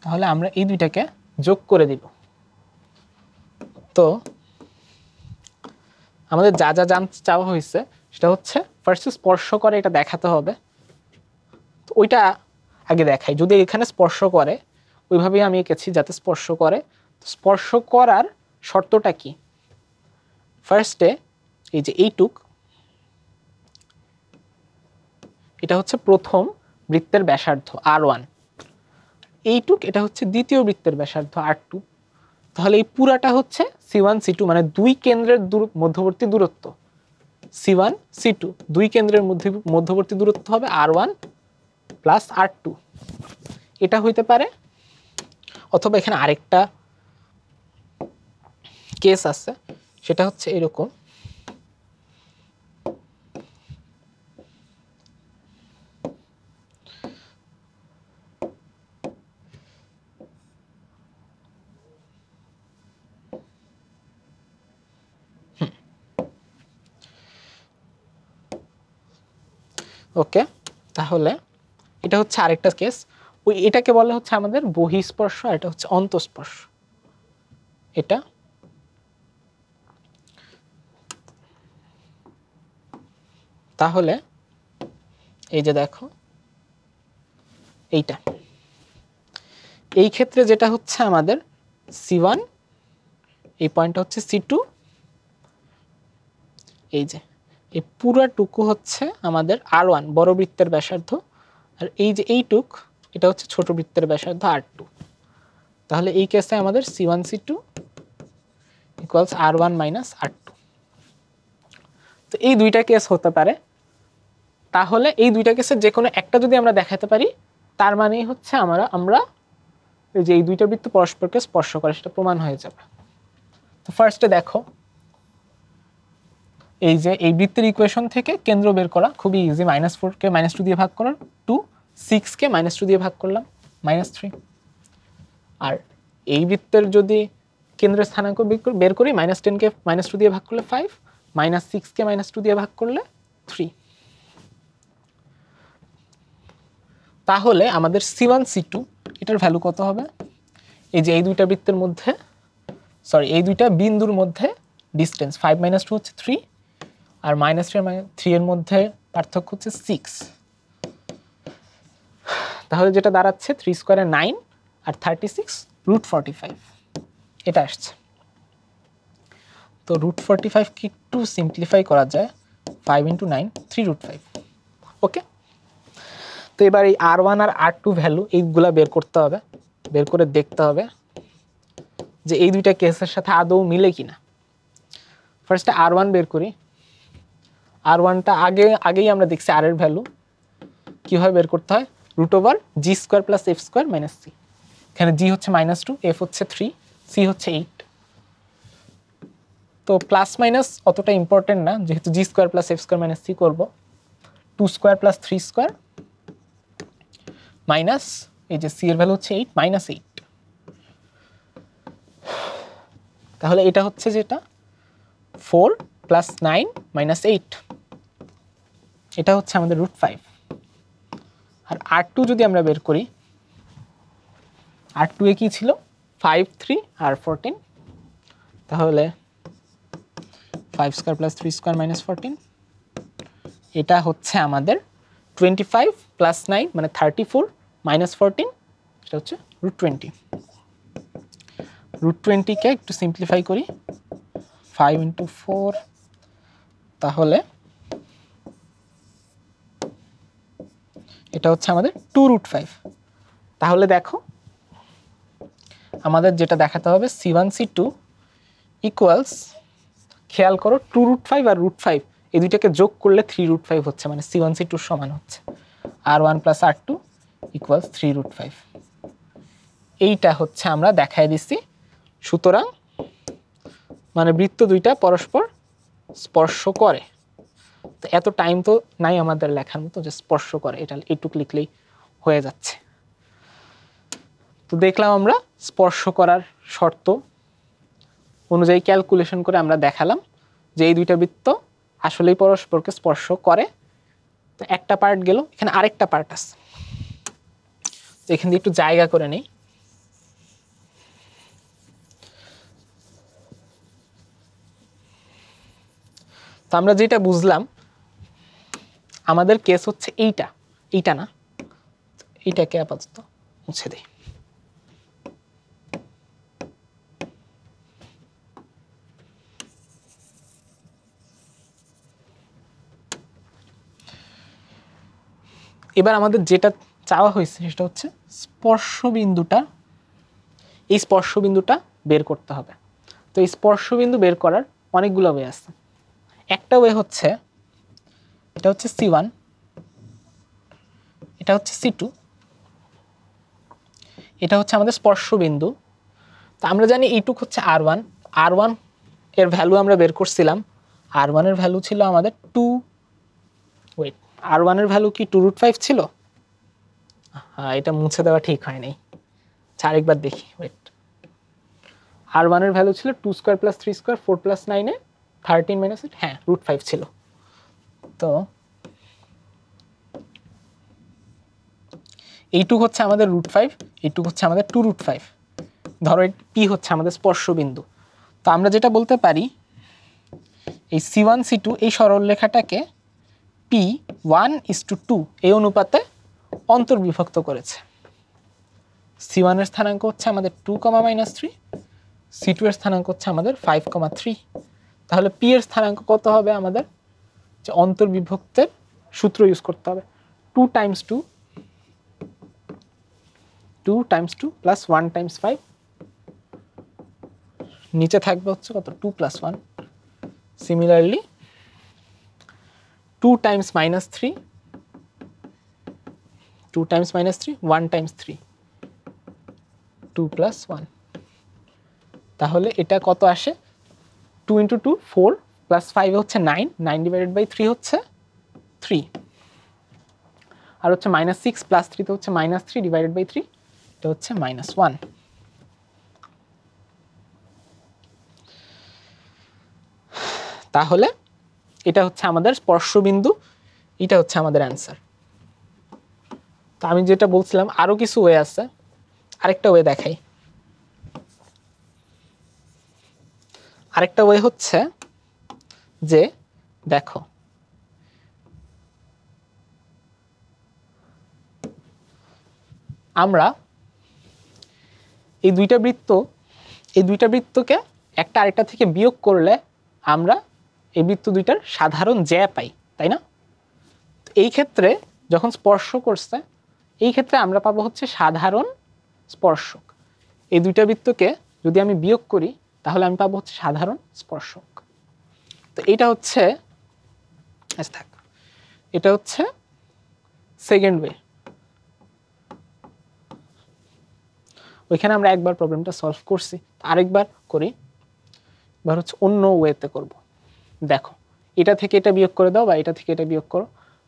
তাহলে আমরা এই দুইটাকে যোগ করে দিব। তো আমাদের যা যা জানতে চাওয়া হয়েছে সেটা হচ্ছে ফার্স্ট স্পর্শ করে এটা দেখাতে হবে। তো ওইটা আগে দেখাই, যদি এখানে স্পর্শ করে ওইভাবেই আমি এঁকেছি যাতে স্পর্শ করে। স্পর্শ করার শর্তটা কি, ফার্স্টে এই যে এইটুক, এটা হচ্ছে প্রথম বৃত্তের ব্যাসার্ধ R1, এইটুক এটা হচ্ছে দ্বিতীয় বৃত্তের ব্যাসার্ধ R2। তাহলে এই পুরাটা হচ্ছে C1 C2 মানে দুই কেন্দ্রের মধ্যবর্তী দূরত্ব। C1 C2 দুই কেন্দ্রের মধ্যবর্তী দূরত্ব হবে R1 + R2। এটা হইতে পারে, অথবা এখানে আরেকটা কেস আছে, সেটা হচ্ছে এরকম। ওকে, তাহলে এটা হচ্ছে আরেকটা কেস। ওই এটাকে বলে হচ্ছে আমাদের বহিঃস্পর্শ, আর এটা হচ্ছে অন্তঃস্পর্শ। এটা তাহলে এই যে দেখো এইটা, এই ক্ষেত্রে যেটা হচ্ছে আমাদের C1, এই পয়েন্টটা হচ্ছে C2, এই যে এই পুরাটুকু হচ্ছে আমাদের R1 বড় বৃত্তের ব্যাসার্ধ, আর এই যে এইটুক এটা হচ্ছে ছোট বৃত্তের ব্যাসার্ধ R2। তাহলে এই কেসে আমাদের C1 C2 equals R1 minus R2। তো এই দুইটা কেস হতে পারে, তাহলে এই দুইটা কেসের যে কোনো একটা যদি আমরা দেখাতে পারি তার মানেই হচ্ছে আমরা এই যে এই দুইটা বৃত্ত পরস্পরকে স্পর্শ করে সেটা প্রমাণ হয়ে যাবে। তো ফার্স্টে দেখো এই যে এই বৃত্তের ইকুয়েশন থেকে কেন্দ্র বের করা খুবই ইজি, -4কে -2 দিয়ে ভাগ করার 2, 6কে -2 দিয়ে ভাগ করলাম -3। আর এই বৃত্তের যদি কেন্দ্রের স্থানাঙ্ক বের করি -10কে -2 দিয়ে ভাগ করলে 5, -6কে -2 দিয়ে ভাগ করলে 3। তাহলে আমাদের C1 C2 এটার ভ্যালু কত হবে? এই যে এই দুইটা বৃত্তের মধ্যে এই দুইটা বিন্দুর মধ্যে ডিসটেন্স 5 - 2 হচ্ছে 3, আর -3 এর মধ্যে পার্থক্য হচ্ছে 6। তাহলে যেটা দাঁড়াচ্ছে 3 স্কয়ারে 9 আর 36 √45 এটা আসছে। তো √45 কি একটু সিম্পলিফাই করা যায়, 5 × 9 3√5। ওকে, তো এবার এই R1 আর R2 ভ্যালু এইগুলা বের করতে হবে, বের করে দেখতে হবে যে এই দুইটা কেসের সাথে আদৌ মিলে কিনা। ফার্স্টে R1 বের করি। R1টা আগেই আমরা দেখছি R এর ভ্যালু কিভাবে বের করতে হয়, √g² + f² - c। এখানে g হচ্ছে -2, f হচ্ছে 3, c হচ্ছে 8। তো প্লাস মাইনাস অতটা ইম্পর্টেন্ট না, যেহেতু g² + f² - c করব। 2² + 3² মাইনাস এই যে c এর ভ্যালু হচ্ছে 8 -8। তাহলে এটা হচ্ছে যেটা 4 + 9 - 8, এটা হচ্ছে আমাদের √5। আর R2 যদি আমরা বের করি, R2 এ কি ছিল 5, 3 আর 14, তাহলে 5² + 3² - 14, এটা হচ্ছে আমাদের 25 + 9 মানে 34 - 14, এটা হচ্ছে √20। √20কে একটু সিম্পলিফাই করি, 5 × 4, তাহলে এটা হচ্ছে আমাদের 2√5। তাহলে দেখো আমাদের যেটা দেখাতে হবে C1 C2 ইকুয়ালস, খেয়াল করো 2√5 আর √5 এই দুইটাকে যোগ করলে 3√5 হচ্ছে, মানে C1 C2 সমান হচ্ছে R1 + R2 ইকুয়ালস 3√5। এইটা হচ্ছে আমরা দেখাই দিচ্ছি। সুতরাং মানে বৃত্ত দুইটা পরস্পর স্পর্শ করে। তো এত টাইম তো নাই আমাদের লেখার মতো, যে স্পর্শ করে এটা এইটুক লিখলেই হয়ে যাচ্ছে। তো দেখলাম আমরা স্পর্শ করার শর্ত অনুযায়ী ক্যালকুলেশন করে আমরা দেখালাম যে এই দুইটা বৃত্ত আসলেই পরস্পরকে স্পর্শ করে। তো একটা পার্ট গেল, এখানে আরেকটা পার্ট আছে, তো এখান দিয়ে একটু জায়গা করে নেই। তো আমরা যেটা বুঝলাম আমাদের কেস হচ্ছে এইটা না, এইটাকে আপাতত মুছে দেই। এবার আমাদের যেটা চাওয়া হয়েছে সেটা হচ্ছে এই স্পর্শবিন্দুটা বের করতে হবে। তো এই স্পর্শবিন্দু বের করার অনেকগুলো ওয়ে আছে। একটা ওয়ে হচ্ছে, এটা হচ্ছে C1, এটা হচ্ছে C2, এটা হচ্ছে আমাদের স্পর্শবিন্দু। তো আমরা জানি এইটুক হচ্ছে R1 এর ভ্যালু আমরা বের করছিলাম। R1 এর ভ্যালু ছিল আমাদের R1 এর ভ্যালু কি 2√5 ছিল? হ্যাঁ, এটা মুছে দেওয়া ঠিক হয় নাই, আরেকবার দেখি। R1 এর ভ্যালু ছিল 2² + 3² 4 + 9 এ 13 - 8, হ্যাঁ √5 ছিল। তো এইটুক হচ্ছে আমাদের √5, এইটুক হচ্ছে আমাদের 2√5। ধরো P হচ্ছে আমাদের স্পর্শবিন্দু। তো আমরা যেটা বলতে পারি এই C1 C2 এই সরলরেখাটাকে পি 1:2 এই অনুপাতে অন্তর্বিভক্ত করেছে। C1 এর স্থানাঙ্ক হচ্ছে আমাদের 2, -3, C2 এর স্থানাঙ্ক হচ্ছে আমাদের 5, 3। তাহলে পি এর স্থানাঙ্ক কত হবে আমাদের? যে অন্তর্বিভক্তের সূত্র ইউজ করতে হবে, 2 × 2 × 2 + 1 × 5, নিচে থাকবে হচ্ছে কত? 2 + 1। সিমিলারলি 2 × -3, 2 × -3, 1 × 3, 2 + 1। তাহলে এটা কত আসে? 2 × 2 4 + 5 হচ্ছে 9, 9/3 হচ্ছে 3, আর হচ্ছে -6 + 3 হচ্ছে -3/3, এটা হচ্ছে -1। তাহলে এটা হচ্ছে আমাদের স্পর্শবিন্দু, এটা হচ্ছে আমাদের অ্যান্সার। তো আমি যেটা বলছিলাম আরো কিছু ওয়ে আছে, আরেকটা ওয়ে দেখাই। আরেকটা ওয়ে হচ্ছে যে দেখো আমরা এই দুইটা বৃত্তকে একটা আরেকটা থেকে বিয়োগ করলে আমরা এই বৃত্ত দুইটার সাধারণ জ্যা পাই, তাই না? এই ক্ষেত্রে যখন স্পর্শ করছে, এই ক্ষেত্রে আমরা পাবো হচ্ছে সাধারণ স্পর্শক। এই দুইটা বৃত্তকে যদি আমি বিয়োগ করি তাহলে আমি পাবো হচ্ছে সাধারণ স্পর্শক। তো এটা হচ্ছে এটা হচ্ছে সেকেন্ড ওয়ে। ওইখানে আমরা একবার প্রবলেমটা সলভ করছি, আরেকবার করি। এবার হচ্ছে অন্য ওয়েতে করব। দেখো এটা থেকে এটা বিয়োগ করে দাও, বা এটা থেকে এটা বিয়োগ করো।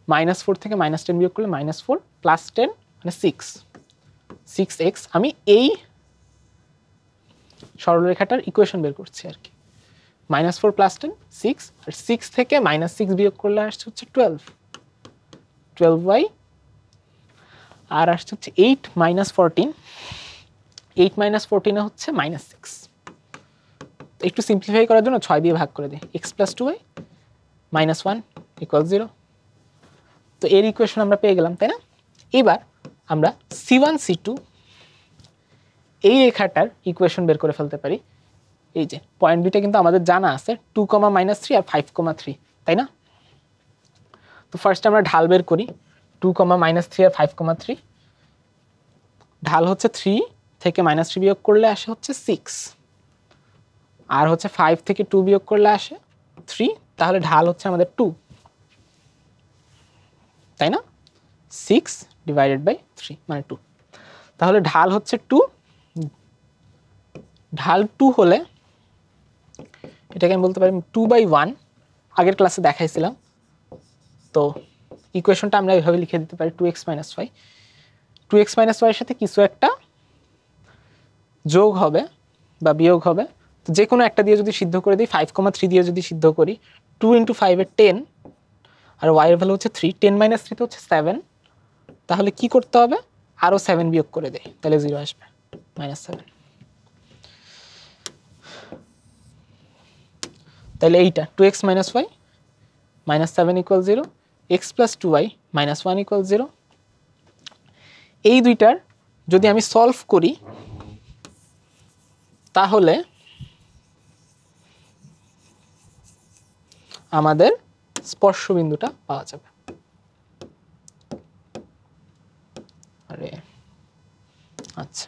-4 থেকে -10 বিয়োগ করলে -4 + 10 মানে 6x। আমি এই সরলরেখাটার ইকুয়েশন বের করছি আর কি। -4 + 10 6, আর 6 থেকে -6 বিয়োগ করলে আসছে হচ্ছে 12y, আর আসছে হচ্ছে 8 - 14, 8 - 14 হচ্ছে -6। একটু সিম্পলিফাই করার জন্য 6 দিয়ে ভাগ করে দিই, x + 2y -1 = 0। তো এর ইকুয়েশন আমরা পেয়ে গেলাম, তাই না? এবার আমরা C1 C2 এই রেখাটার ইকুয়েশন বের করে ফেলতে পারি। এই যে পয়েন্ট দুইটা কিন্তু আমাদের জানা আছে, 2, -3 আর 5, 3, তাই না? তো ফার্স্ট আমরা ঢাল বের করি। 2, -3 আর 5, 3। ঢাল হচ্ছে 3 থেকে -3 বিয়োগ করলে আসে হচ্ছে 6, আর হচ্ছে 5 থেকে 2 বিয়োগ করলে আসে 3, তাহলে ঢাল হচ্ছে আমাদের 2, তাই না? 6/3 মানে 2। তাহলে ঢাল হচ্ছে 2। ঢাল 2 হলে এটাকে আমি বলতে পারি 2/1। আগের ক্লাসে দেখাইছিলাম। তো ইকুয়েশনটা আমরা এইভাবে লিখে দিতে পারি 2x - y। 2x - y এর সাথে কিছু একটা যোগ হবে বা বিয়োগ হবে। তো যে কোনো একটা দিয়ে যদি সিদ্ধ করে দিই, 5, 3 দিয়ে যদি সিদ্ধ করি, 2 × 5 এর 10, আর y এর ভ্যালু হচ্ছে 3, 10 - 3 হচ্ছে 7। তাহলে কি করতে হবে? আরও 7 বিয়োগ করে দেয়, তাহলে 0 আসবে, -7। তাহলে এইটা 2x - y -7 = 0, x + 2y -1 = 0। এই দুইটার যদি আমি সলভ করি তাহলে আমাদের স্পর্শবিন্দুটা পাওয়া যাবে। আরে আচ্ছা,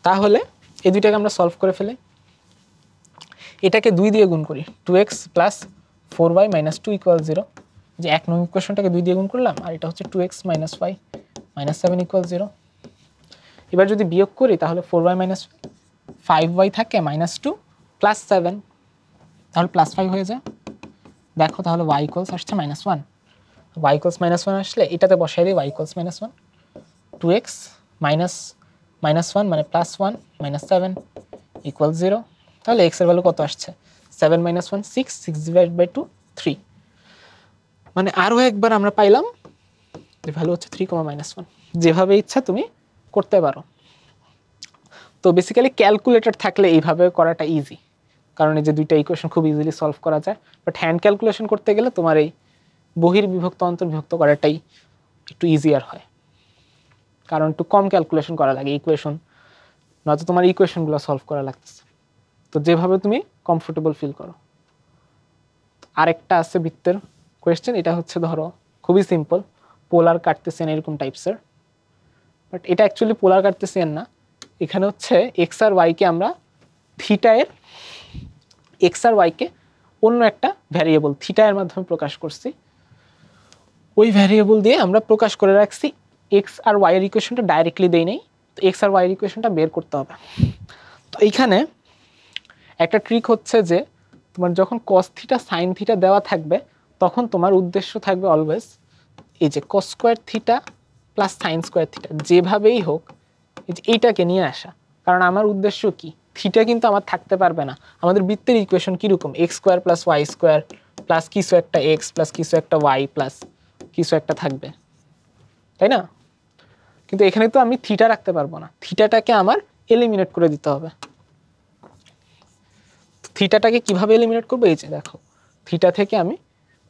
তাহলে এই দুইটাকে আমরা সলভ করে ফেলি। এটাকে 2 দিয়ে গুণ করি, 2x + 4y - 2 = 0। যে 1 নং ইকুয়েশনটাকে 2 দিয়ে গুণ করলাম, আর এটা হচ্ছে 2x - y -7 = 0। এবার যদি বিয়োগ করি তাহলে 4y - 5y থাকে -2 + 7, তাহলে +5 হয়ে যায়। দেখো তাহলে y = আসছে -1। y = -1 আসলে এটাতে বসাই দিই, y = -1। 2x -1 মানে +1 -7 = 0। তাহলে x এর ভ্যালু কত আসছে? 7 - 1 6, 6/2 3। মানে আরও একবার আমরা পাইলাম যে ভ্যালু হচ্ছে 3, -1। যেভাবে ইচ্ছা তুমি করতে পারো। তো বেসিক্যালি ক্যালকুলেটর থাকলে এইভাবে করাটা ইজি। কারণ এই যে দুইটা ইকুয়েশন খুব ইজিলি সলভ করা যায়। বাট হ্যান্ড ক্যালকুলেশন করতে গেলে তোমার এই বহির্বিভক্ত অন্তর্বিভক্ত করাটাই একটু ইজিয়ার হয়, কারণ একটু কম ক্যালকুলেশন করা লাগে ইকুয়েশন, নয়তো তোমার ইকুয়েশনগুলো সলভ করা লাগতেছে। তো যেভাবে তুমি কমফোর্টেবল ফিল করো। আরেকটা আছে বৃত্তের কোয়েশ্চেন, এটা হচ্ছে ধরো খুবই সিম্পল, পোলার কার্টেসিয়ান এরকম টাইপসের, বাট এটা অ্যাকচুয়ালি পোলার কার্টেসিয়ান না। এখানে হচ্ছে এক্স আর ওয়াইকে আমরা থিটা এর এক্স আর ওয়াইকে অন্য একটা ভ্যারিয়েবল থিটা এর মাধ্যমে প্রকাশ করছি। ওই ভ্যারিয়েবল দিয়ে আমরা প্রকাশ করে রাখছি এক্স আর ওয়াই এর ইকুয়েশনটা ডাইরেক্টলি দেই নাই, তো এক্স আর ওয়াই এর ইকুয়েশনটা বের করতে হবে। তো এইখানে একটা ট্রিক হচ্ছে যে তোমার যখন কস থিটা সাইন থিটা দেওয়া থাকবে তখন তোমার উদ্দেশ্য থাকবে অলওয়েজ এই যে কস square theta plus sign square theta যেভাবেই হোক এইটাকে নিয়ে আসা। কারণ আমার উদ্দেশ্য কি, থিটা কিন্তু আমার থাকতে পারবে না। আমাদের বৃত্তের ইকুয়েশন কীরকম, x square plus y square plus কিছু একটা এক্স প্লাস কিছু একটা ওয়াই প্লাস কিছু একটা থাকবে, তাই না? কিন্তু এখানে তো আমি থিটা রাখতে পারবো না, থিটাটাকে আমার এলিমিনেট করে দিতে হবে। থিটাটাকে কিভাবে এলিমিনেট করবো, এই যে দেখো থিটা থেকে আমি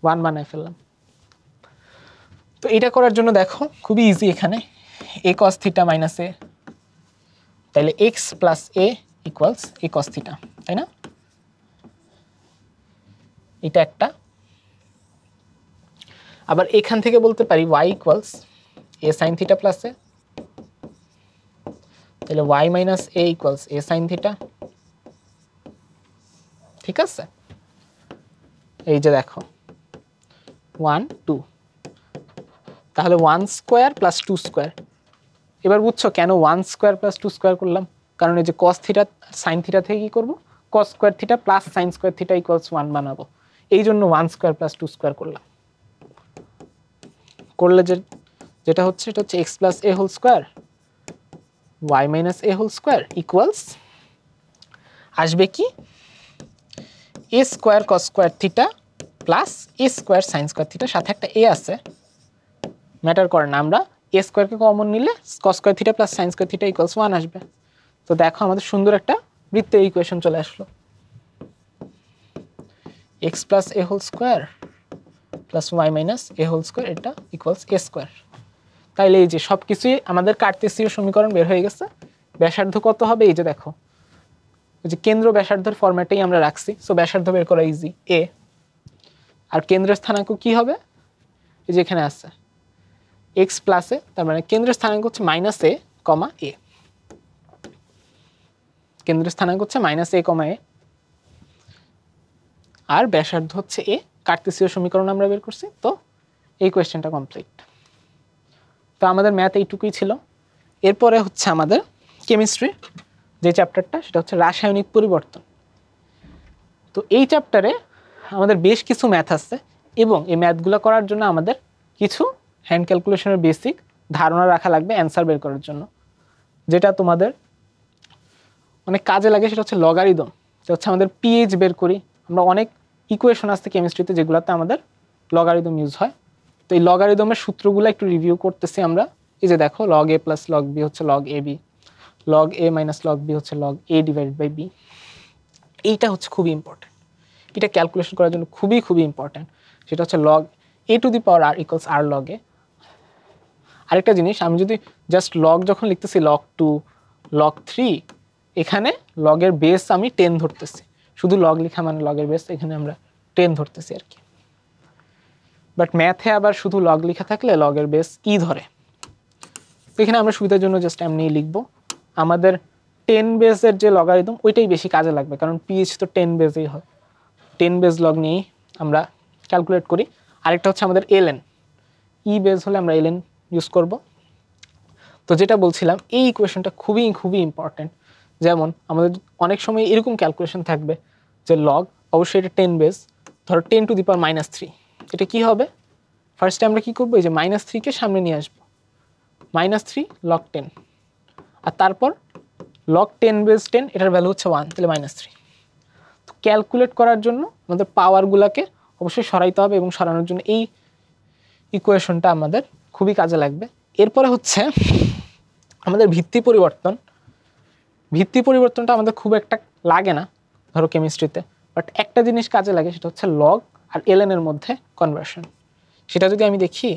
1 বানায় ফেললাম। তো এটা করার জন্য দেখো খুবই ইজি, এখানে এ কস থিটা মাইনাস এ, তাহলে এক্স প্লাস এ ইকুয়ালস এ কস থিটা, তাই না? এটা একটা। আবার এখান থেকে বলতে পারি ওয়াই ইকুয়ালস এ সাইন থিটা প্লাস এ, তাহলে ওয়াই মাইনাস এ ইকুয়ালস এ সাইন থিটা। ঠিক আছে, এই যে দেখো 1 2, তাহলে 1 স্কোয়ার প্লাস 2 স্কোয়ার। এবার বুঝছো কেন 1 স্কোয়ার প্লাস 2 স্কোয়ার করলাম, কারণ এই যে কস থিটা সাইন থিটা থেকে কি করবো, কস square theta plus sign square theta equals 1 বানাবো, এই জন্য 1 স্কোয়ার প্লাস 2 স্কোয়ার করলাম। করলে যেটা হচ্ছে এটা হচ্ছে x plus a whole square y minus a whole square equals আসবে কি a square cos square theta plus a square sine square theta, সাথে একটা এ আছে ম্যাটার করে না, আমরা এ স্কোয়ারকে কমন নিলে কস square theta plus sign square theta equals 1 আসবে। তো দেখো আমাদের সুন্দর একটা বৃত্তের ইকুয়েশন চলে আসলো, x plus a whole square plus y minus a whole square, এটা ইকুয়ালস এ স্কোয়ার। তাইলে এই যে সব কিছুই আমাদের কার্টেসীয় সমীকরণ বের হয়ে গেছে। ব্যাসার্ধ কত হবে, এই যে দেখো এই যে কেন্দ্র ব্যাসার্ধের ফরম্যাটেই আমরা রাখছি, সো ব্যাসার্ধ বের করা ইজি এ। আর কেন্দ্রের স্থানাঙ্ক কি হবে, এই যে এখানে আছে এক্স প্লাস এ, তার মানে কেন্দ্রের স্থানাঙ্ক হচ্ছে মাইনাস এ কমা এ, কেন্দ্রের স্থানাঙ্ক হচ্ছে মাইনাস এ কমা এ, আর ব্যাসার্ধ হচ্ছে এ। কার্টেসীয় সমীকরণ আমরা বের করছি। তো এই কোয়েশ্চেনটা কমপ্লিট। তো আমাদের ম্যাথ এইটুকুই ছিল। এরপরে হচ্ছে আমাদের কেমিস্ট্রি যে চ্যাপ্টারটা, সেটা হচ্ছে রাসায়নিক পরিবর্তন। তো এই চ্যাপ্টারে আমাদের বেশ কিছু ম্যাথ আছে এবং এই ম্যাথগুলো করার জন্য আমাদের কিছু হ্যান্ড ক্যালকুলেশনের বেসিক ধারণা রাখা লাগবে অ্যান্সার বের করার জন্য। যেটা তোমাদের অনেক কাজে লাগে সেটা হচ্ছে লগারিদম। সেটা হচ্ছে আমাদের পিএইচ বের করি আমরা, অনেক ইকুয়েশন আছে কেমিস্ট্রিতে যেগুলোতে আমাদের লগারিদম ইউজ হয়। তো এই লগারিদমের সূত্রগুলো একটু রিভিউ করতেছি আমরা। এই যে দেখো log A plus log B হচ্ছে log A B, log A minus log B হচ্ছে log A divided by B. এইটা হচ্ছে খুবই ইম্পর্টেন্ট, এটা ক্যালকুলেশন করার জন্য খুবই খুবই ইম্পর্টেন্ট। সেটা হচ্ছে log a to the power r equals r log a. আরেকটা জিনিস, আমি যদি জাস্ট লগ যখন লিখতেছি লগ 2 লগ 3, এখানে লগের বেস আমি 10 ধরতেছি, শুধু লগ লেখা মানে লগের বেস এখানে আমরা 10 ধরতেছি আর কি। বাট ম্যাথে আবার শুধু লগ লেখা থাকলে লগের বেস ই ধরে। তো এখানে আমরা সুবিধার জন্য জাস্ট এমনি লিখবো। আমাদের 10 বেসের যে লগারিদম ওইটাই বেশি কাজে লাগবে, কারণ পিএইচ তো 10 বেসেই হয়। 10 বেস লগ নিয়েই আমরা ক্যালকুলেট করি। আরেকটা হচ্ছে আমাদের এলএন, ই বেস হলে আমরা এলএন ইউজ করব। তো যেটা বলছিলাম এই ইকুয়েশনটা খুবই খুবই ইম্পর্টেন্ট। যেমন আমাদের অনেক সময় এরকম ক্যালকুলেশন থাকবে যে লগ, অবশ্যই এটা 10 বেস, ধরো 10 টু দি পাওয়ার -3, এটা কি হবে, ফার্স্টে আমরা কি করবো, এই যে -3কে সামনে নিয়ে আসবো, -3 লগ 10, আর তারপর লগ 10 বেস 10, এটার ভ্যালু হচ্ছে 1, তাহলে -3। তো ক্যালকুলেট করার জন্য আমাদের পাওয়ারগুলোকে অবশ্যই সরাইতে হবে এবং সরানোর জন্য এই ইকুয়েশনটা আমাদের খুবই কাজে লাগবে। এরপরে হচ্ছে আমাদের ভিত্তি পরিবর্তন। ভিত্তি পরিবর্তনটা আমাদের খুব একটা লাগে না, ধরো কেমিস্ট্রিতে, বাট একটা জিনিস কাজে লাগে, সেটা হচ্ছে লগ আর ln এর মধ্যে কনভার্সন। সেটা যদি আমি দেখি,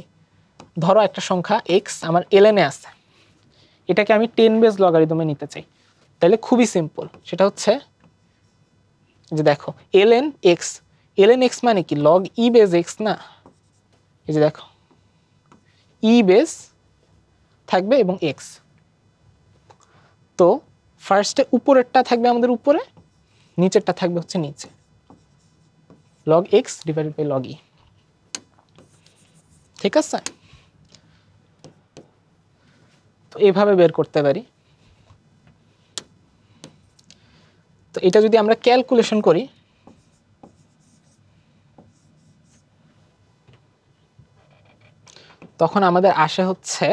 ধরো একটা সংখ্যা x আমার ln এ আছে, এটাকে আমি 10 বেস লগারিদমে নিতে চাই, তাহলে খুবই সিম্পল। সেটা হচ্ছে যে দেখো ln x মানে কি log e বেস x না, এই যে দেখো e বেস থাকবে এবং x। তো ফার্স্টে উপরেরটা থাকবে আমাদের উপরে, নিচেরটা থাকবে হচ্ছে নিচে, log x divided by log e। ঠিক আছে, তো এইভাবে বের করতে পারি। তো এটা যদি আমরা ক্যালকুলেশন করি, তখন আমাদের আসে হচ্ছে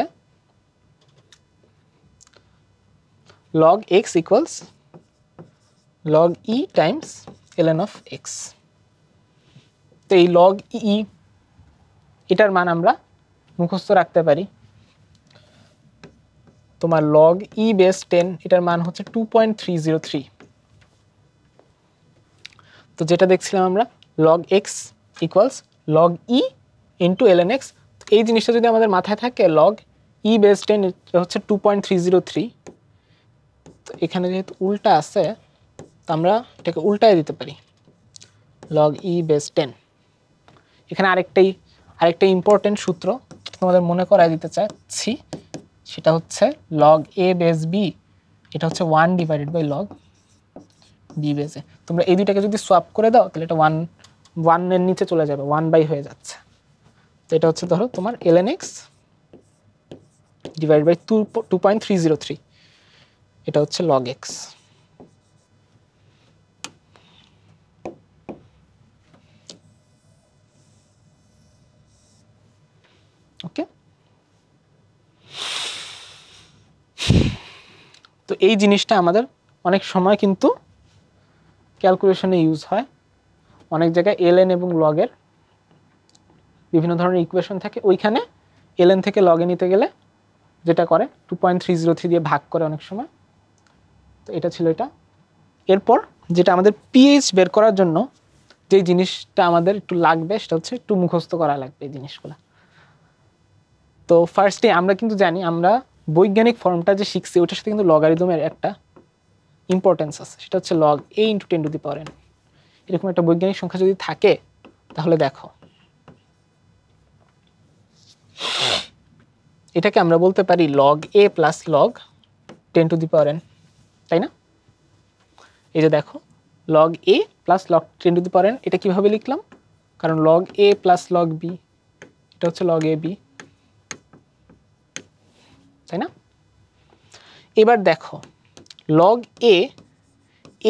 log x equals log e times ln of x। তো এই log e এটার মান আমরা মুখস্থ রাখতে পারি। তোমার log e বেস 10 এটার মান হচ্ছে 2.303। তো যেটা দেখছিলাম আমরা log x equals log e into ln x, এই জিনিসটা যদি আমাদের মাথায় থাকে log e বেস 10 এটা হচ্ছে 2.303। তো এখানে যেহেতু উল্টা আছে, তো আমরা এটাকে উল্টায় দিতে পারি, log e বেস 10। এখানে আরেকটা ইম্পর্টেন্ট সূত্র তোমাদের মনে করায় দিতে চাচ্ছি, সেটা হচ্ছে log a বেস b, এটা হচ্ছে 1 ডিভাইডেড বাই log b বেসে। তোমরা এই দুইটাকে যদি সোয়াপ করে দাও, তাহলে এটা 1 এর নিচে চলে যাবে, 1 হয়ে যাচ্ছে। তো এটা হচ্ছে ধরো তোমার ln x ডিভাইডেড বাই 2.303, এটা হচ্ছে log x। ওকে, তো এই জিনিসটা আমাদের অনেক সময় কিন্তু ক্যালকুলেশনে ইউজ হয়। অনেক জায়গায় ln এবং log এর বিভিন্ন ধরনের ইকুয়েশন থাকে, ওইখানে ln থেকে log এ নিতে গেলে যেটা করে 2.303 দিয়ে ভাগ করে অনেক সময়। তো এটা ছিল এটা। এরপর যেটা আমাদের পিএইচ বের করার জন্য যে জিনিসটা আমাদের একটু লাগবে, সেটা হচ্ছে একটু মুখস্থ করা লাগবে এই জিনিসগুলো। তো ফার্স্টে আমরা কিন্তু জানি, আমরা বৈজ্ঞানিক ফর্মটা যে শিখছি ওটার সাথে কিন্তু লগারিদমের একটা ইম্পর্টেন্স আছে, সেটা হচ্ছে log a × 10⁻n। এরকম একটা বৈজ্ঞানিক সংখ্যা যদি থাকে, তাহলে দেখো এটাকে আমরা বলতে পারি log a plus log 10⁻n, তাই না? এই যে দেখো log a plus log 10⁻n, এটা কিভাবে লিখলাম? কারণ log a plus log b, এটা হচ্ছে log ab, তাই না? এবার দেখো log a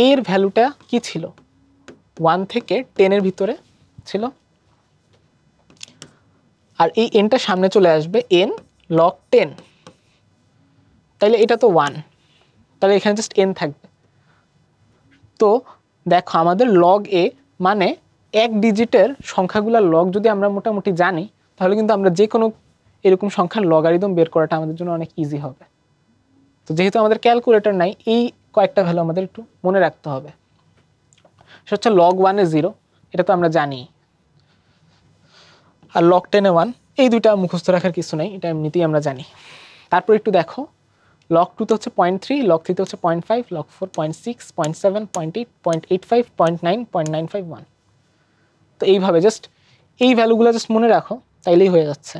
এর ভ্যালুটা কি ছিল? 1 থেকে 10 এর ভিতরে ছিল, আর এই nটা সামনে চলে আসবে n log 10, তাইলে এটা তো 1, তাহলে এখানে জাস্ট n থাকবে। তো দেখো আমাদের log a মানে এক ডিজিটের সংখ্যাগুলোর লগ যদি আমরা মোটামুটি জানি, তাহলে কিন্তু আমরা যে কোনো এরকম সংখ্যার লগারিদম বের করাটা আমাদের জন্য অনেক ইজি হবে। তো যেহেতু আমাদের ক্যালকুলেটর নাই, এই কয়েকটা ভ্যালু আমাদের একটু মনে রাখতে হবে। সেটা হচ্ছে log 1 এ 0, এটা তো আমরা জানি, আর log 10 এ 1, এই দুইটা মুখস্থ রাখার কিছু নাই, এটা এমনিতেই আমরা জানি। তারপর একটু দেখো log 2 তে হচ্ছে 0.3, log 3 তে হচ্ছে 0.5, log 4 0.6, 0.7, 0.8, 0.85, 0.9, 0.951। তো এইভাবে জাস্ট এই ভ্যালুগুলো জাস্ট মনে রাখো, তাইলেই হয়ে যাচ্ছে।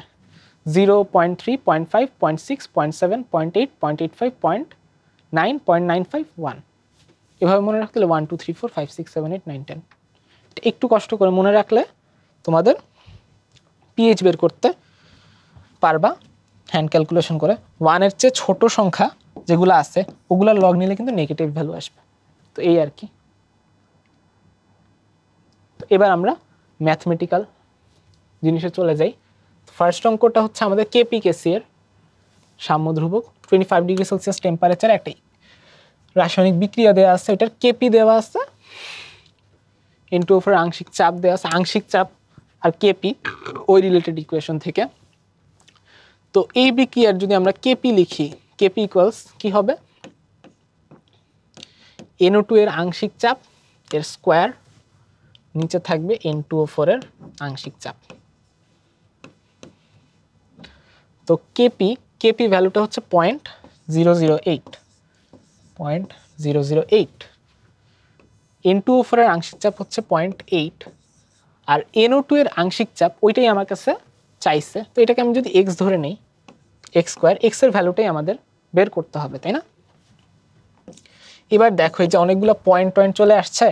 0, 0.3, 0.5, 0.6, 0.7, 0.8, 0.85, 0.9, 0.951, এভাবে মনে রাখলে 1, 2, 3, 4, 5, 6, 7, 8, 9, 10। একটু কষ্ট করে মনে রাখলে তোমাদের পিএইচ বের করতে পারবা হ্যান্ড ক্যালকুলেশন করে। 1 এর চেয়ে ছোট সংখ্যা যেগুলো আছে ওগুলোর লগ নিলে কিন্তু নেগেটিভ ভ্যালু আসবে। তো এই আর কি। তো এবার আমরা ম্যাথমেটিক্যাল জিনিসে চলে যাই। ফার্স্ট অঙ্কটা হচ্ছে আমাদের কেপি কেসি এর সাম্য ধ্রুবক, 25 ডিগ্রি সেলসিয়াস টেম্পারেচার একটা রাসায়নিক বিক্রিয়া দেওয়া আছে, এটার কেপি দেওয়া আছে, ইনটু উপর আংশিক চাপ দেওয়া আছে। আংশিক চাপ আর কেপি ওই রিলেটেড ইকুয়েশন থেকে। তো এই বিক্রিয়ার যদি আমরা কেপি লিখি, কেপি ইকুয়ালস কি হবে? NO2 এর আংশিক চাপ এর স্কোয়ার, নিচে থাকবে N2O4 এর আংশিক চাপ। তো কেপি ভ্যালুটা হচ্ছে 0.008, N2O4 এর আংশিক চাপ হচ্ছে 0.8, আর NO2 এর আংশিক চাপ ওইটাই আমার কাছে চাইছে। তো এটাকে আমি যদি x ধরে নেই, x স্কোয়ার, x এর ভ্যালুটাই আমাদের বের করতে হবে, তাই না? এবার দেখো এই যে অনেকগুলো পয়েন্ট চলে আসছে।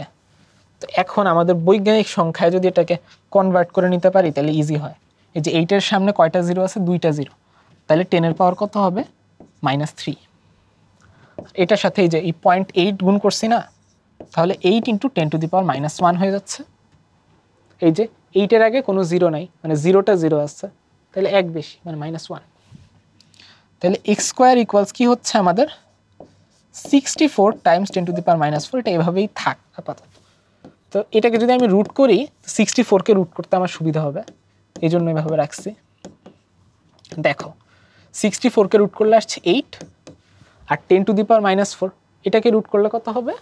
তো এখন আমাদের বৈজ্ঞানিক সংখ্যায় যদি এটাকে কনভার্ট করে নিতে পারি তাহলে ইজি হয়। এই যে 8 এর সামনে কয়টা জিরো আছে? 2টা জিরো, তাহলে 10 এর পাওয়ার কত হবে? -3। এটার সাথে এই যে এই 0.8 গুণ করছি না, তাহলে 8 × 10⁻⁻1 হয়ে যাচ্ছে। এই যে 8 এর আগে কোনো জিরো নাই, মানে জিরোটা জিরো আছে, তাহলে এক বেশি মানে -1। তাহলে x স্কোয়ার ইকুয়ালস কি হচ্ছে আমাদের? 64 × 10⁻⁻4। এটা এভাবেই থাক আপাতত। তো এটাকে যদি আমি রুট করি, 64কে রুট করতে আমার সুবিধা হবে, এই জন্য এভাবে রাখছি। দেখো 64কে রুট করলে আসছে 8, আর 10⁻⁻4 এটাকে রুট করলে কত হবে?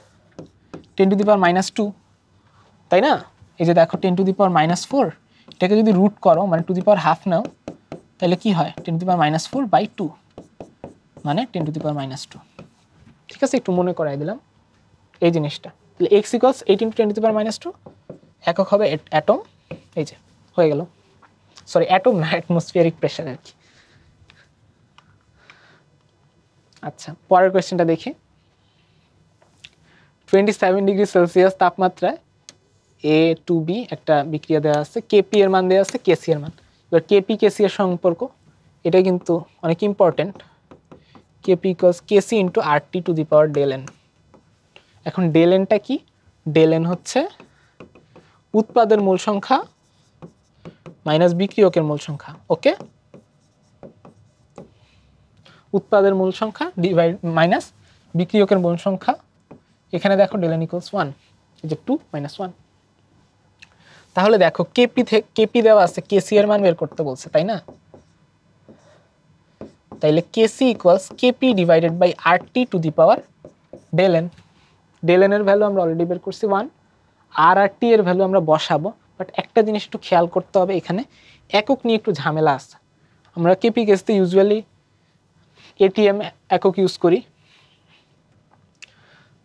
10⁻², তাই না? এই যে দেখো 10⁻⁻4 এটাকে যদি রুট করো মানে টু দি পাওয়ার হাফ নাও, তাহলে কি হয়? 10⁻⁻4/2 মানে 10⁻²। ঠিক আছে, একটু মনে করাই দিলাম এই জিনিসটা। তাহলে x = 8 × 10⁻², একক হবে অ্যাটম। এই যে হয়ে গেল, সরি অ্যাটম না, অ্যাটমসফিয়ারিক প্রেসার আর কি। আচ্ছা, পরের কোয়েশ্চেনটা দেখি। 27°C তাপমাত্রায় A2B একটা বিক্রিয়া দেওয়া আছে, কেপি এর মান দেওয়া আছে, কেসি এর মান। এবার কেপি কেসি এর সম্পর্ক এটা কিন্তু অনেক ইম্পর্টেন্ট। কেপি = কেসি × RT⁴n। এখন ∆n-টা কি? ∆n হচ্ছে উৎপাদের মূল সংখ্যা মাইনাস বিক্রিয়কের মূল সংখ্যা। ওকে, উৎপাদের মূল সংখ্যা ডিভাইড মাইনাস বিক্রিয়কের মূল সংখ্যা। এখানে দেখো ∆n = 1, এই যে 2 - 1। তাহলে দেখো কেপি দেওয়া আছে, কেসি এর মান বের করতে বলছে, তাই না? তাইলে কেসি = কেপি / RT⁴n। ∆n এর ভ্যালু আমরা অলরেডি বের করছি 1, আর টি এর ভ্যালু আমরা বসাবো। বাট একটা জিনিস একটু খেয়াল করতে হবে, এখানে একক নিয়ে একটু ঝামেলা আছে। আমরা কেপি কেসতে ইউজুয়ালি এটিএম একক ইউজ করি,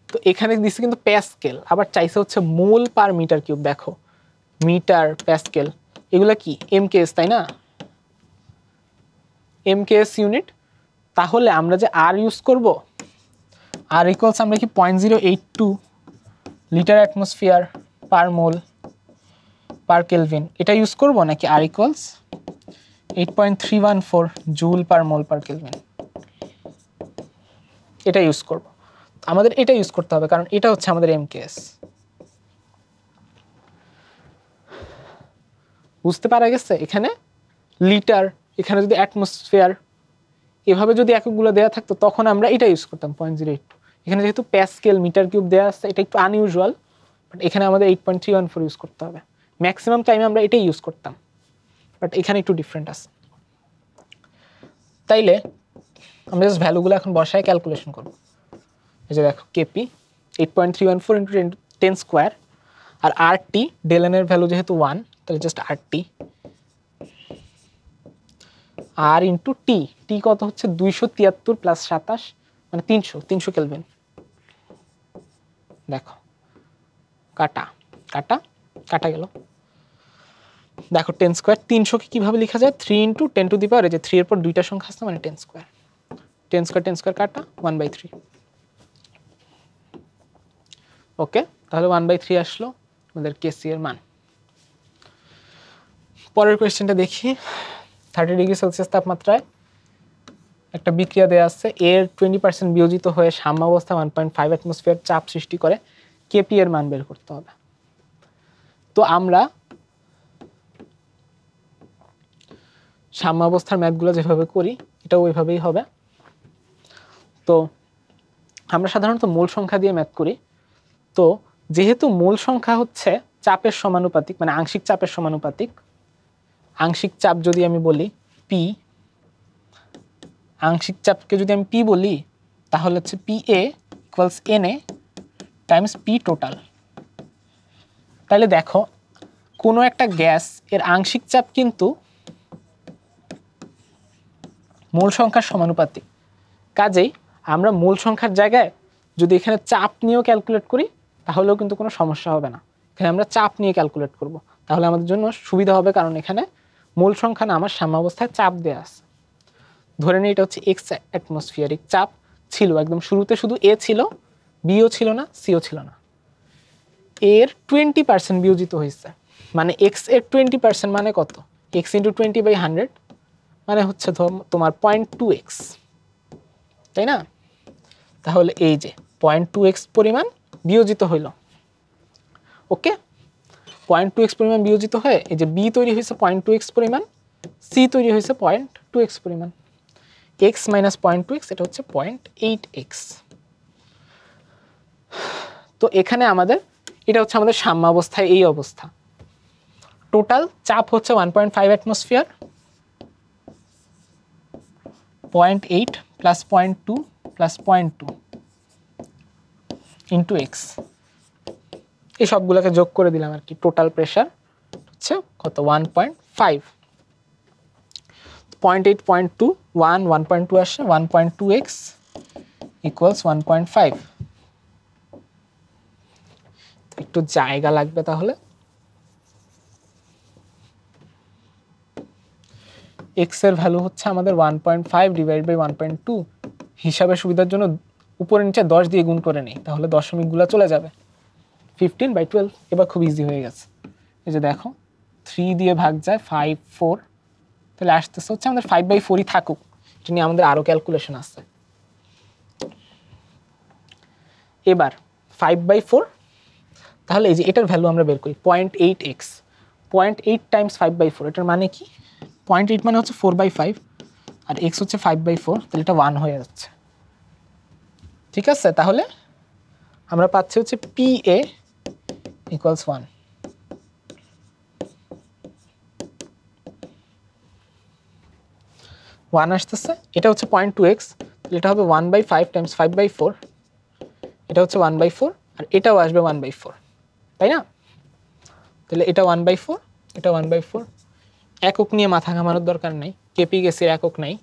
তো এখানে দিচ্ছে কিন্তু প্যাসকেল, আবার চাইছে হচ্ছে মোল পার মিটার কিউব। দেখো মিটার, প্যাসকেল এগুলা কি এমকেএস, তাই না? MKS unit. তাহলে আমরা যে আর ইউজ করব, আর ইকুয়ালস আমরা কি 0.082 লিটার অ্যাটমসফিয়ার পার মোল পার কেলভিন এটা ইউজ করব, নাকি আর ইকুয়ালস 8.314 জুল পার মোল পার কেলভিন এটা ইউজ করব? আমাদের এটা ইউজ করতে হবে, কারণ এটা হচ্ছে আমাদের এমকেএস। বুঝতে পারা গেছে? এখানে লিটার, এখানে যদি অ্যাটমসফিয়ার, এভাবে যদি এককগুলো দেওয়া থাকতো তখন আমরা এটা ইউজ করতাম 0.082। এখানে যেহেতু প্যাসকেল মিটার কিউব দেওয়া আছে, এটা একটু আনইউজুয়াল, বাট এখানে আমাদের 8.314 ইউজ করতে হবে। ম্যাক্সিমাম টাইমে আমরা এটাই ইউজ করতাম, বাট এখানে একটু ডিফারেন্ট আছে। তাইলে আমরা জাস্ট ভ্যালুগুলো এখন বসায় ক্যালকুলেশন করব। এই যে দেখো কেপি 8.314 × 10², আর RT ∆n এর ভ্যালু যেহেতু 1, তাহলে জাস্ট RT আর ইন্টু টি। টি কত হচ্ছে? 273 + 27 মানে 300 কেলভিন। দেখো কাটা কাটা কাটা গেল। দেখো 10² 300-কে কিভাবে লেখা যায়? 3 × 10⁻, এই যে 3 এর পর দুইটা সংখ্যা আছে মানে 10²। 10² কাটা 1/3। ওকে, তাহলে 1/3 আসলো আমাদের কেসি এর মান। পরের কোয়েশ্চেনটা দেখি। 30°C তাপমাত্রায় একটা বিক্রিয়া দেওয়া আছে, এর 20% বিয়োজিত হয়ে সাম্যাবস্থা 1.5 অ্যাটমসফিয়ার চাপ সৃষ্টি করে, কেপি এর মান বের করতে হবে। তো আমরা সাম্যাবস্থার ম্যাথগুলো যেভাবে করি এটাও ওইভাবেই হবে। তো আমরা সাধারণত মূল সংখ্যা দিয়ে ম্যাথ করি। তো যেহেতু মূল সংখ্যা হচ্ছে চাপের সমানুপাতিক, মানে আংশিক চাপের সমানুপাতিক, আংশিক চাপ যদি আমি বলি পি, আংশিক চাপকে যদি আমি পি বলি, তাহলে হচ্ছে P A = NA × P total. তাহলে দেখো কোনো একটা গ্যাস এর আংশিক চাপ কিন্তু মূল সংখ্যার সমানুপাতিক, কাজেই আমরা মূল সংখ্যার জায়গায় যদি এখানে চাপ নিয়েও ক্যালকুলেট করি তাহলেও কিন্তু কোনো সমস্যা হবে না। এখানে আমরা চাপ নিয়ে ক্যালকুলেট করব, তাহলে আমাদের জন্য সুবিধা হবে, কারণ এখানে মূল সংখ্যা না আমার সাম্যাবস্থায় চাপ দেওয়া আছে। ধরে নিই এটা হচ্ছে এক্স অ্যাটমসফিয়ারিক চাপ ছিল, একদম শুরুতে শুধু এ ছিল, বিও ছিল না, সিও ছিল না। এর 20% বিয়োজিত হয়েছে, মানে এক্স এর 20% মানে কত? এক্স ইন্টু 20/100 মানে হচ্ছে তোমার 0.2x, তাই না? তাহলে এই যে 0.2x পরিমাণ বিয়োজিত হইল। ওকে, 0.2x পরিমাণ বিয়োজিত হয়ে এই যে বি তৈরি হয়েছে 0.2x পরিমাণ, সি তৈরি হয়েছে 0.2x পরিমাণ। x মাইনাস 0.2x এটা হচ্ছে 0.8x। তো এখানে আমাদের এটা হচ্ছে আমাদের সাম্যাবস্থায় এই অবস্থা। টোটাল চাপ হচ্ছে 1.5 atmosphere, 0.8 plus 0.2 plus 0.2 into x, এই সবগুলোকে যোগ করে দিলাম আর কি। টোটাল প্রেশার হচ্ছে কত? 1.5, 0.8, 0.2, 1.2 আসছে, 1.2x ইকুয়ালস 1.5। একটু জায়গা লাগবে, তাহলে x এর ভ্যালু হচ্ছে আমাদের 1.5 ডিভাইড বাই 1.2। হিসাবের সুবিধার জন্য উপরে নিচে 10 দিয়ে গুণ করে নেই, তাহলে দশমিকগুলো চলে যাবে। 15/12, এবার খুব ইজি হয়ে গেছে। এই যে দেখো 3 দিয়ে ভাগ যায় 5, 4, তাহলে আসতেছে হচ্ছে আমাদের 5/4ই থাকুক, এটা নিয়ে আমাদের আরও ক্যালকুলেশন আছে। এবার 5/4, তাহলে এই যে এটার ভ্যালু আমরা বের করি 0.8x, 0.8 টাইমস 5/4, এটার মানে কি? 0.8 মানে হচ্ছে 4/5 আর x হচ্ছে 5/4, তাহলে এটা 1 হয়ে যাচ্ছে। ঠিক আছে, তাহলে আমরা পাচ্ছি হচ্ছে PA ইকুয়ালস 1। আসতেছে, এটা হচ্ছে 0.2x, তাহলে এটা হবে 1/5 টাইমস 5/4, এটা হচ্ছে 1/4 আর এটাও আসবে 1/4, তাই না? তাহলে এটা 1/4, এটা 1/4। একক নিয়ে মাথা ঘামানোর দরকার নাই, কেপি গ্যাসের একক নাই,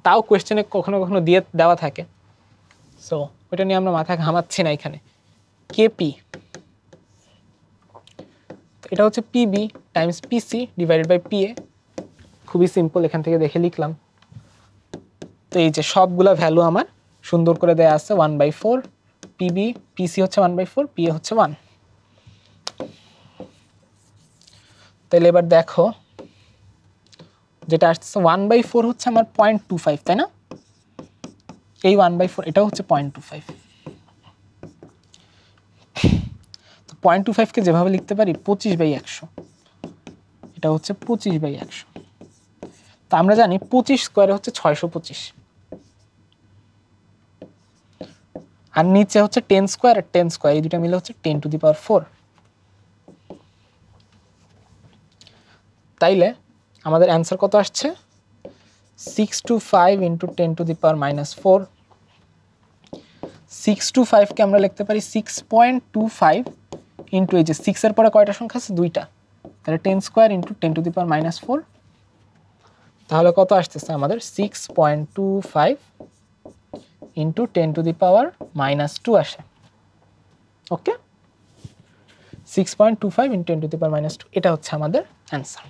তাও কোয়েশ্চেনে কখনো কখনো দিয়ে দেওয়া থাকে, সো ওইটা নিয়ে আমরা মাথা ঘামাচ্ছি না এখানে। কেপি এটা হচ্ছে PB times PC divided by PA, খুবই সিম্পল, এখান থেকে দেখে লিখলাম। তো এই যে সবগুলা ভ্যালু আমার সুন্দর করে দেয়া আছে, 1/4 পিবি, পিসি হচ্ছে 1/4, পিএ হচ্ছে 1। তাহলে এবার দেখো যেটা আসছে 1/4 হচ্ছে আমার 0.25, তাই না? এই 1/4 এটা হচ্ছে 0.25। তো 0.25 কে যেভাবে লিখতে পারি 25/100, এটা হচ্ছে 25/100। তা আমরা জানি 25 স্কোয়ারে হচ্ছে 625, আর নিচে হচ্ছে 10 স্কোয়ার আর 10 স্কোয়ার, এই দুটো মিলে হচ্ছে 10⁴। তাইলে আমাদের অ্যান্সার কত আসছে? 625 ইন্টু 10⁻⁻4। 625 কে আমরা লিখতে পারি 6.25 ইন্টু, এই যে 6 এর পরে কয়টা সংখ্যা আছে? 2টা, তাহলে 10 স্কোয়ার ইন্টু 10⁻⁻4, তাহলে কত আসতেছে আমাদের? 6.25 ইন্টু 10⁻⁻2 আসে। ওকে, 6.25 ইন্টু 10⁻⁻2, এটা হচ্ছে আমাদের অ্যান্সার।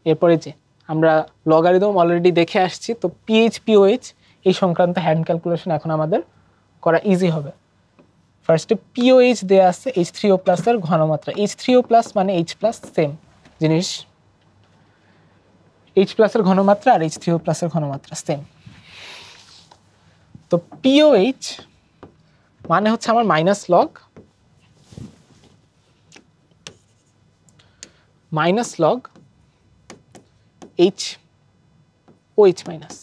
এরপরে যে আমরা লগারিদম অলরেডি দেখে আসছি, তো পিএইচ পিওএইচ এই সংক্রান্ত হ্যান্ড ক্যালকুলেশন এখন আমাদের করা ইজি হবে। ফার্স্টে পিওএইচ দেয়া আছে H3O+ এর ঘনমাত্রা, H3O+ মানে H+ সেম জিনিস, H+ এর ঘনমাত্রা আর H3O+ এর ঘনমাত্রা সেম। তো পিওএইচ মানে হচ্ছে আমার মাইনাস লগ OH মাইনাস,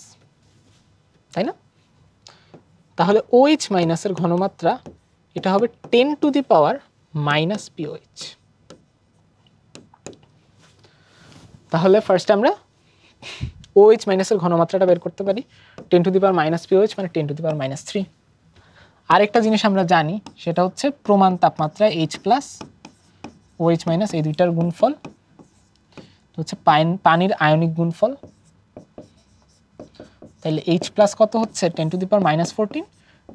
তাই না? তাহলে OH মাইনাসের ঘনমাত্রা এটা হবে 10⁻⁻⁻ POH। তাহলে ফার্স্ট আমরা OH মাইনাসের ঘনমাত্রাটা বের করতে পারি, 10⁻⁻ POH মানে 10⁻³ আরেকটা জিনিস আমরা জানি, সেটা হচ্ছে প্রমাণ তাপমাত্রা H প্লাস OH মাইনাস এই দুইটার গুণফল হচ্ছে পানির আয়নিক গুণফল। তাহলে H প্লাস কত হচ্ছে 10 to the power -14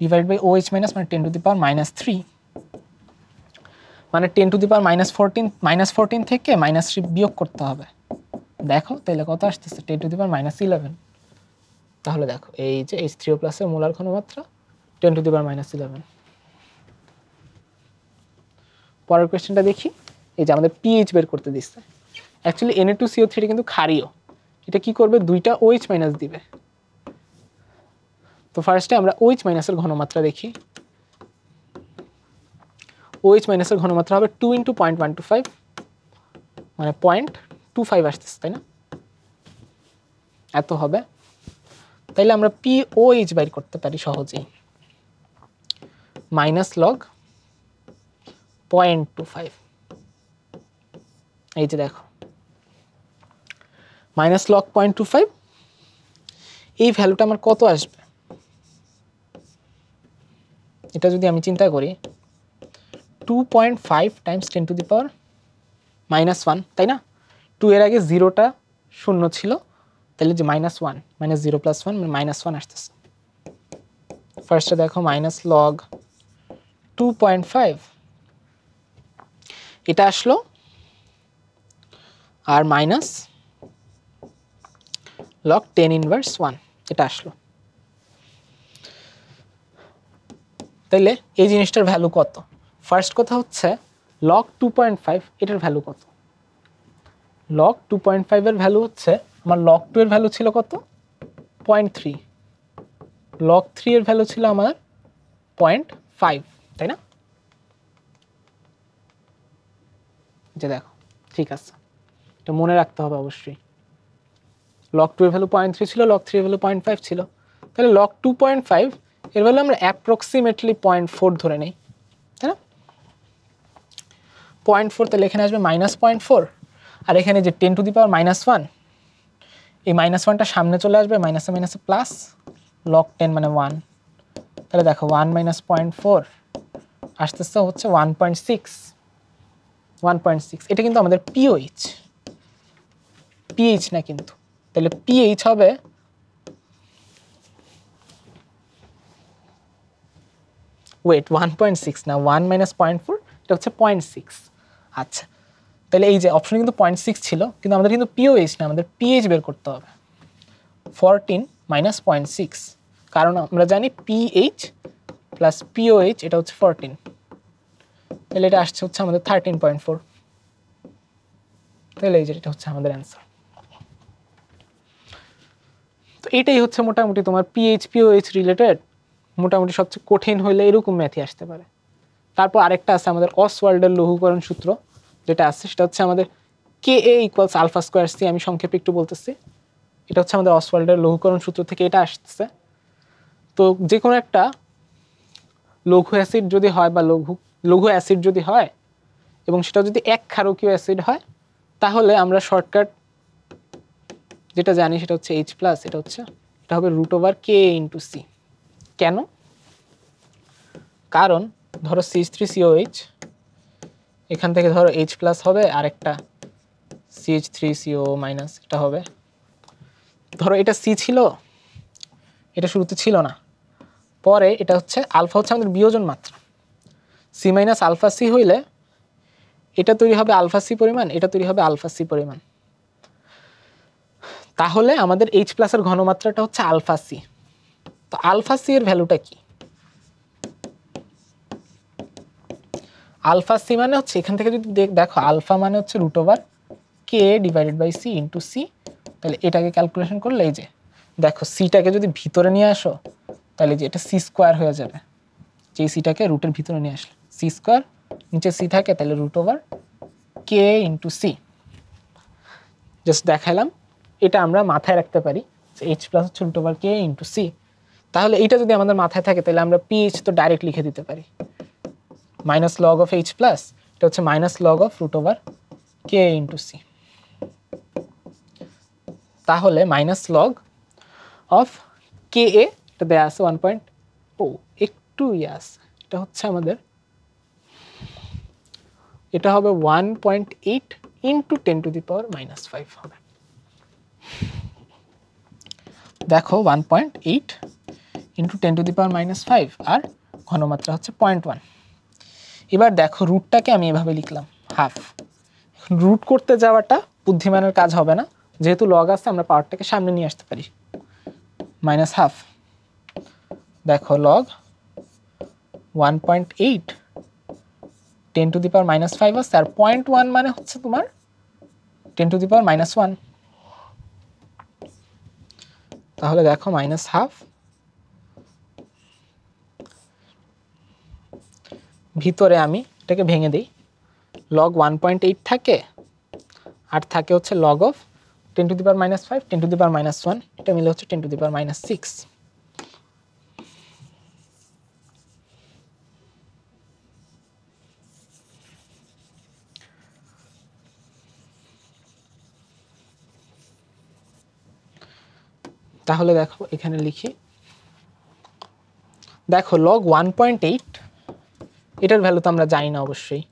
divide by OH minus মানে 10 টু দি পাওয়ার -3, মানে 10 টু দি পাওয়ার -14 থেকে -3 বিয়োগ করতে হবে। দেখো তাহলে কত আসতেছে 10 টু দি পাওয়ার -11। তাহলে দেখো এই যে H3O প্লাসের মোলার ঘনমাত্রা 10 টু দি পাওয়ার -11। পরের কোয়েশ্চেনটা দেখি। এই যে আমাদের পিএইচ বের করতে দিচ্ছে। অ্যাকচুয়ালি Na2CO3 কিন্তু ক্ষারীয়, এটা কি করবে দুইটা OH মাইনাস দিবে। তো ফার্স্টে আমরা OH মাইনাসের ঘনমাত্রা দেখি। OH মাইনাসের ঘনমাত্রা হবে 2 × 0.125 মানে 0.25 আসতেছে, তাই না? এত হবে। তাইলে আমরা POH বাইর করতে পারি সহজেই, মাইনাস লগ 0.25। এই যে দেখো মাইনাস লগ 0.25, এই ভ্যালুটা আমার কত আসবে? এটা যদি আমি চিন্তা করি 2.5 টাইমস 10 টু দি পাওয়ার -1, তাই না? 2 এর আগে 0টা শূন্য ছিল, তাহলে যে -1 মানে 0 + 1 মানে -1 আসতেছে। ফার্স্টে দেখো মাইনাস লগ 2.5 এটা আসলো, আর মাইনাস লগ 10⁻1 এটা আসলো। তাইলে এই জিনিসটার ভ্যালু কত? ফার্স্ট কথা হচ্ছে লগ 2.5 এটার ভ্যালু কত? লগ 2.5 এর ভ্যালু হচ্ছে, আমার লগ 2 এর ভ্যালু ছিল কত? 0.3, লগ 3 এর ভ্যালু ছিল আমার 0.5, তাই না? যে দেখো ঠিক আছে, এটা মনে রাখতে হবে অবশ্যই। লগ 2 এর ভ্যালু 0.3 ছিল, লগ 3 এর ভ্যালু 0.5 ছিল। তাহলে লগ 2.5 এর ভ্যালু আমরা অ্যাপ্রক্সিমেটলি 0.4 ধরে নেই, তাই না? 0.4, তাহলে এখানে আসবে -0.4, আর এখানে যে 10 টু দি পাওয়ার -1, এই -1টা সামনে চলে আসবে, মাইনাসে মাইনাসে প্লাস, লগ 10 মানে 1। তাহলে দেখো 1 - 0.4 আসতেছে হচ্ছে 1.6। এটা কিন্তু আমাদের পিএইচ না কিন্তু। তাহলে পিএইচ হবে ওয়েট 1.6 না, 1 - 0.4 এটা হচ্ছে 0.6। আচ্ছা, তাহলে এই যে অপশনে কিন্তু 0.6 ছিল, কিন্তু আমাদের কিন্তু পিওএইচ না, আমাদের পিএইচ বের করতে হবে। 14 - 0.6, কারণ আমরা জানি পিএইচ প্লাস পিওএইচ এটা হচ্ছে 14, তাহলে এটা আসছে হচ্ছে আমাদের 13.4। তাহলে এই যে এটা হচ্ছে আমাদের অ্যান্সার। তো এটাই হচ্ছে মোটামুটি তোমার পিএইচ পিওএইচ রিলেটেড মোটামুটি সবচেয়ে কঠিন হইলে এরকম ম্যাথই আসতে পারে। তারপর আরেকটা আছে আমাদের অসওয়াল্ডের লঘুকরণ সূত্র, যেটা আছে সেটা হচ্ছে আমাদের KA = α²c। আমি সংক্ষেপে একটু বলতেছি, এটা হচ্ছে আমাদের অসওয়াল্ডের লঘুকরণ সূত্র থেকে এটা আসতেছে। তো যে কোনো একটা লঘু অ্যাসিড যদি হয় বা লঘু অ্যাসিড যদি হয় এবং সেটা যদি এক ক্ষারকীয় অ্যাসিড হয়, তাহলে আমরা শর্টকাট যেটা জানি সেটা হচ্ছে H+, এটা হবে √Ka × C। কেন? কারণ ধরো CH3COH, এখান থেকে ধরো H+ হবে, আরেকটা CH3CO- এটা হবে। ধরো এটা C ছিল, এটা শুরুতে ছিল না, পরে এটা হচ্ছে আলফা হচ্ছে আমাদের বিয়োজন মাত্রা, C - αC হইলে এটা তৈরি হবে α C পরিমাণ, এটা তৈরি হবে α C পরিমাণ। তাহলে আমাদের H+ এর ঘনমাত্রাটা হচ্ছে α C। তো α C এর ভ্যালুটা কি? আলফা সি মানে হচ্ছে, এখান থেকে যদি দেখো আলফা মানে হচ্ছে √Ka / C × C। তাহলে এটাকে ক্যালকুলেশন করলে এই যে দেখো সিটাকে যদি ভিতরে নিয়ে আসো, তাহলে যে এটা C² হয়ে যাবে, যে সিটাকে রুটের ভিতরে নিয়ে আসলে C², নিচে C থাকে, তাহলে √Ka × C। জাস্ট দেখাইলাম, এটা আমরা মাথায় রাখতে পারি যে H+ হচ্ছে √Ka × C। তাহলে এটা যদি আমাদের মাথায় থাকে, তাহলে আমরা পিএইচ তো ডাইরেক্ট লিখে দিতে পারি, -log of H+, এটা হচ্ছে -log of √Ka × C। তাহলে -log of Ka, এটা দেয়া আছে 1. একটু একটু ইয়াস, এটা হচ্ছে আমাদের, এটা হবে 1.8 ইন্টু 10⁻⁻5 হবে। দেখো 1.8 ইন্টু 10⁻⁻5 আর ঘনমাত্রা হচ্ছে 0.1। এবার দেখো রুটটাকে আমি এভাবে লিখলাম হাফ। রুট করতে যাওয়াটা বুদ্ধিমানের কাজ হবে না, যেহেতু লগ আছে আমরা পাওয়ারটাকে সামনে নিয়ে আসতে পারি, মাইনাস হাফ। দেখো লগ 1.8 10⁻⁻5 আছে, আর 0.1 মানে হচ্ছে তোমার 10⁻⁻1। তাহলে দেখো মাইনাস হাফ, ভিতরে আমি এটাকে ভেঙে দিই, লগ 1.8 থাকে আর থাকে হচ্ছে লগ অফ 10⁻⁻5 10⁻⁻1, এটা মিলে হচ্ছে 10⁻⁻6। তাহলে দেখো এখানে লিখি, দেখো লগ 1.8 এটার ভ্যালু তো আমরা জানি না অবশ্যই,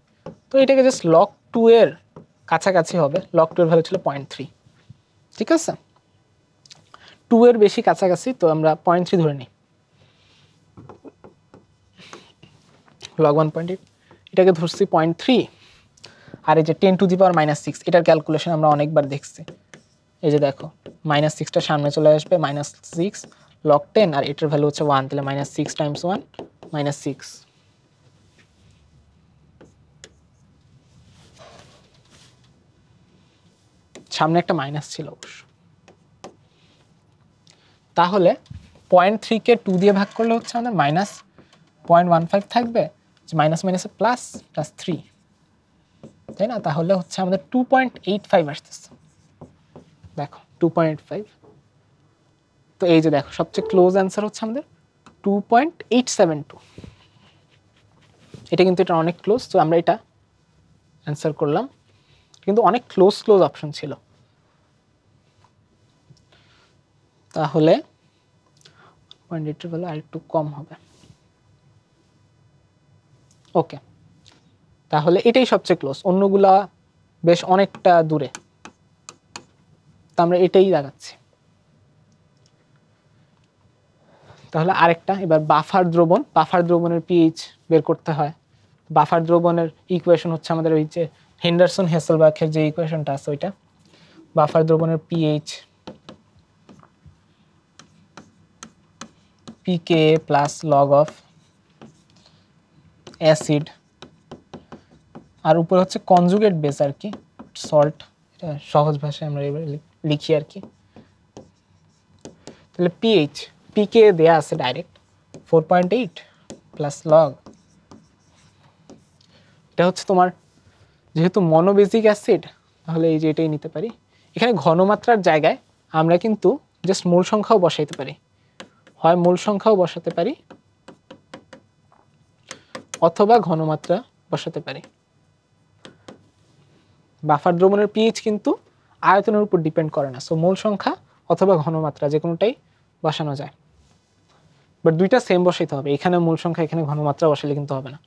তো এটাকে জাস্ট লগ 2 এর কাছাকাছি হবে। লগ 2 এর ভ্যালু ছিল 0.3, ঠিক আছে, 2 এর বেশি কাছাকাছি, তো আমরা 0.3 ধরে নিই। লগ 1.8 এটাকে ধরছি 0.3, আর এই যে 10⁻⁻6 এটার ক্যালকুলেশন আমরা অনেকবার দেখছি। এই যে দেখো -6টা সামনে চলে আসবে, -6 লগ 10, আর এটার ভ্যালু হচ্ছে 1, তাহলে -6 টাইমস 1 -6। সামনে একটা মাইনাস ছিল অবশ্য। তাহলে 0.3 কে 2 দিয়ে ভাগ করলে হচ্ছে আমাদের -0.15 থাকবে, মাইনাস মাইনাসে প্লাস, প্লাস 3, তাই না? তাহলে হচ্ছে আমাদের 2.85 আসতেছে। দেখো 2.85, তো এই যে দেখো সবচেয়ে ক্লোজ অ্যান্সার হচ্ছে আমাদের 2.872। এটা কিন্তু এটা অনেক ক্লোজ, তো আমরা এটা অ্যান্সার করলাম, কিন্তু অনেক ক্লোজ অপশন ছিল। তাহলে 0.8 এর ভ্যালু আরেকটু কম হবে। ওকে, তাহলে এটাই সবচেয়ে ক্লোজ, অন্যগুলা বেশ অনেকটা দূরে, তো আমরা এটাই দেখাচ্ছি। তাহলে আরেকটা, এবার বাফার দ্রবণ, বাফার দ্রবণের পিএইচ বের করতে হয়। বাফার দ্রবণের ইকুয়েশন হচ্ছে আমাদের ওই যে হেন্ডারসন হেসেলবাখের যে ইকুয়েশনটা আছে ওইটা। বাফার দ্রবণের pH pK plus log of acid, আর উপরে হচ্ছে কনজুগেট বেস আর কি, সল্ট, এটা সহজ ভাষায় আমরা এবার লিখি আর কি। তাহলে পিএইচ, পিকে দেয়া আছে ডাইরেক্ট 4.8 প্লাস লগ, এটা হচ্ছে তোমার যেহেতু মনোবেসিক অ্যাসিড, তাহলে এই যে এটাই নিতে পারি। এখানে ঘনমাত্রার জায়গায় আমরা কিন্তু জাস্ট মূল সংখ্যাও বসাইতে পারি, হয় মূল সংখ্যাও বসাতে পারি অথবা ঘনমাত্রা বসাতে পারি। বাফার দ্রবণের পিএইচ কিন্তু আয়তনের উপর ডিপেন্ড করে না, সো মূল সংখ্যা অথবা ঘনমাত্রা যে কোনোটাই বসানো যায়, বাট দুইটা সেম বসাইতে হবে। এখানে মূল সংখ্যা, এখানে ঘনমাত্রা বসালে কিন্তু হবে না।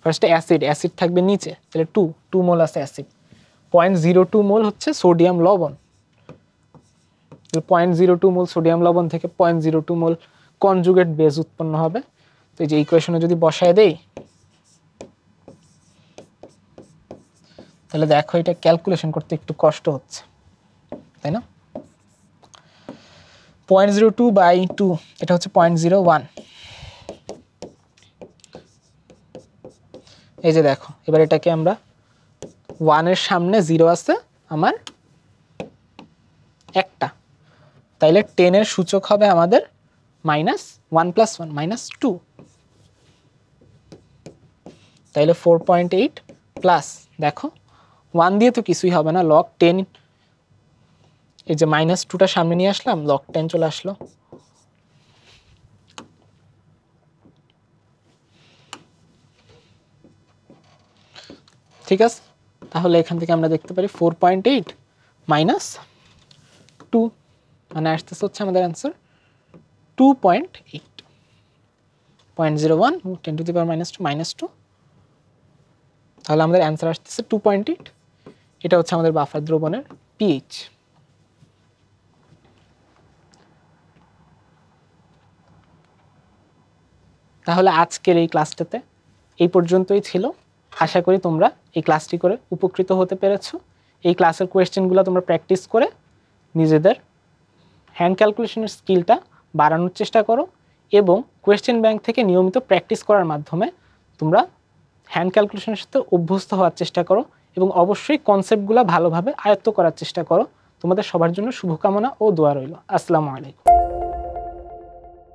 ফার্স্টে অ্যাসিড থাকবে নিচে, তাহলে 2 মোল আছে অ্যাসিড, 0.02 মোল হচ্ছে সোডিয়াম লবণ, 0.02 মোল সোডিয়াম লবণ থেকে 0.02 মোল কনজুগেট বেস উৎপন্ন হবে। তো এই যে ইকুয়েশনে যদি বসায় দেই, তাহলে দেখো এটা ক্যালকুলেশন করতে একটু কষ্ট হচ্ছে, তাই না? 0.02/2 এটা হচ্ছে 0.01। এই যে দেখো এবার এটাকে আমরা 1 এর সামনে 0 আছে আমার একটা, তাইলে 10 এর সূচক হবে আমাদের -1 + 1 -2, তাইলে 4.8 প্লাস, দেখো 1 দিয়ে তো কিছুই হবে না, লগ 10, এই যে -2টা সামনে নিয়ে আসলাম, লগ 10 চলে আসলো। ঠিক আছে, তাহলে এখান থেকে আমরা দেখতে পারি 4.8 - 2 মানে আসতেছে হচ্ছে আমাদের অ্যান্সার 2.8। 0.01 10⁻²-2 তাহলে আমাদের অ্যান্সার আসতেছে 2.8। এটা হচ্ছে আমাদের বাফার দ্রবণের পিএইচ। তাহলে আজকের এই ক্লাসটাতে এই পর্যন্তই ছিল। আশা করি তোমরা এই ক্লাসটি করে উপকৃত হতে পেরেছো। এই ক্লাসের কোয়েশ্চেনগুলো তোমরা প্র্যাকটিস করে নিজেদের হ্যান্ড ক্যালকুলেশনের স্কিলটা বাড়ানোর চেষ্টা করো এবং কোয়েশ্চেন ব্যাংক থেকে নিয়মিত প্র্যাকটিস করার মাধ্যমে তোমরা হ্যান্ড ক্যালকুলেশনের সাথে অভ্যস্ত হওয়ার চেষ্টা করো এবং অবশ্যই কনসেপ্টগুলো ভালোভাবে আয়ত্ত করার চেষ্টা করো। তোমাদের সবার জন্য শুভকামনা ও দোয়া রইল। আসসালামু আলাইকুম।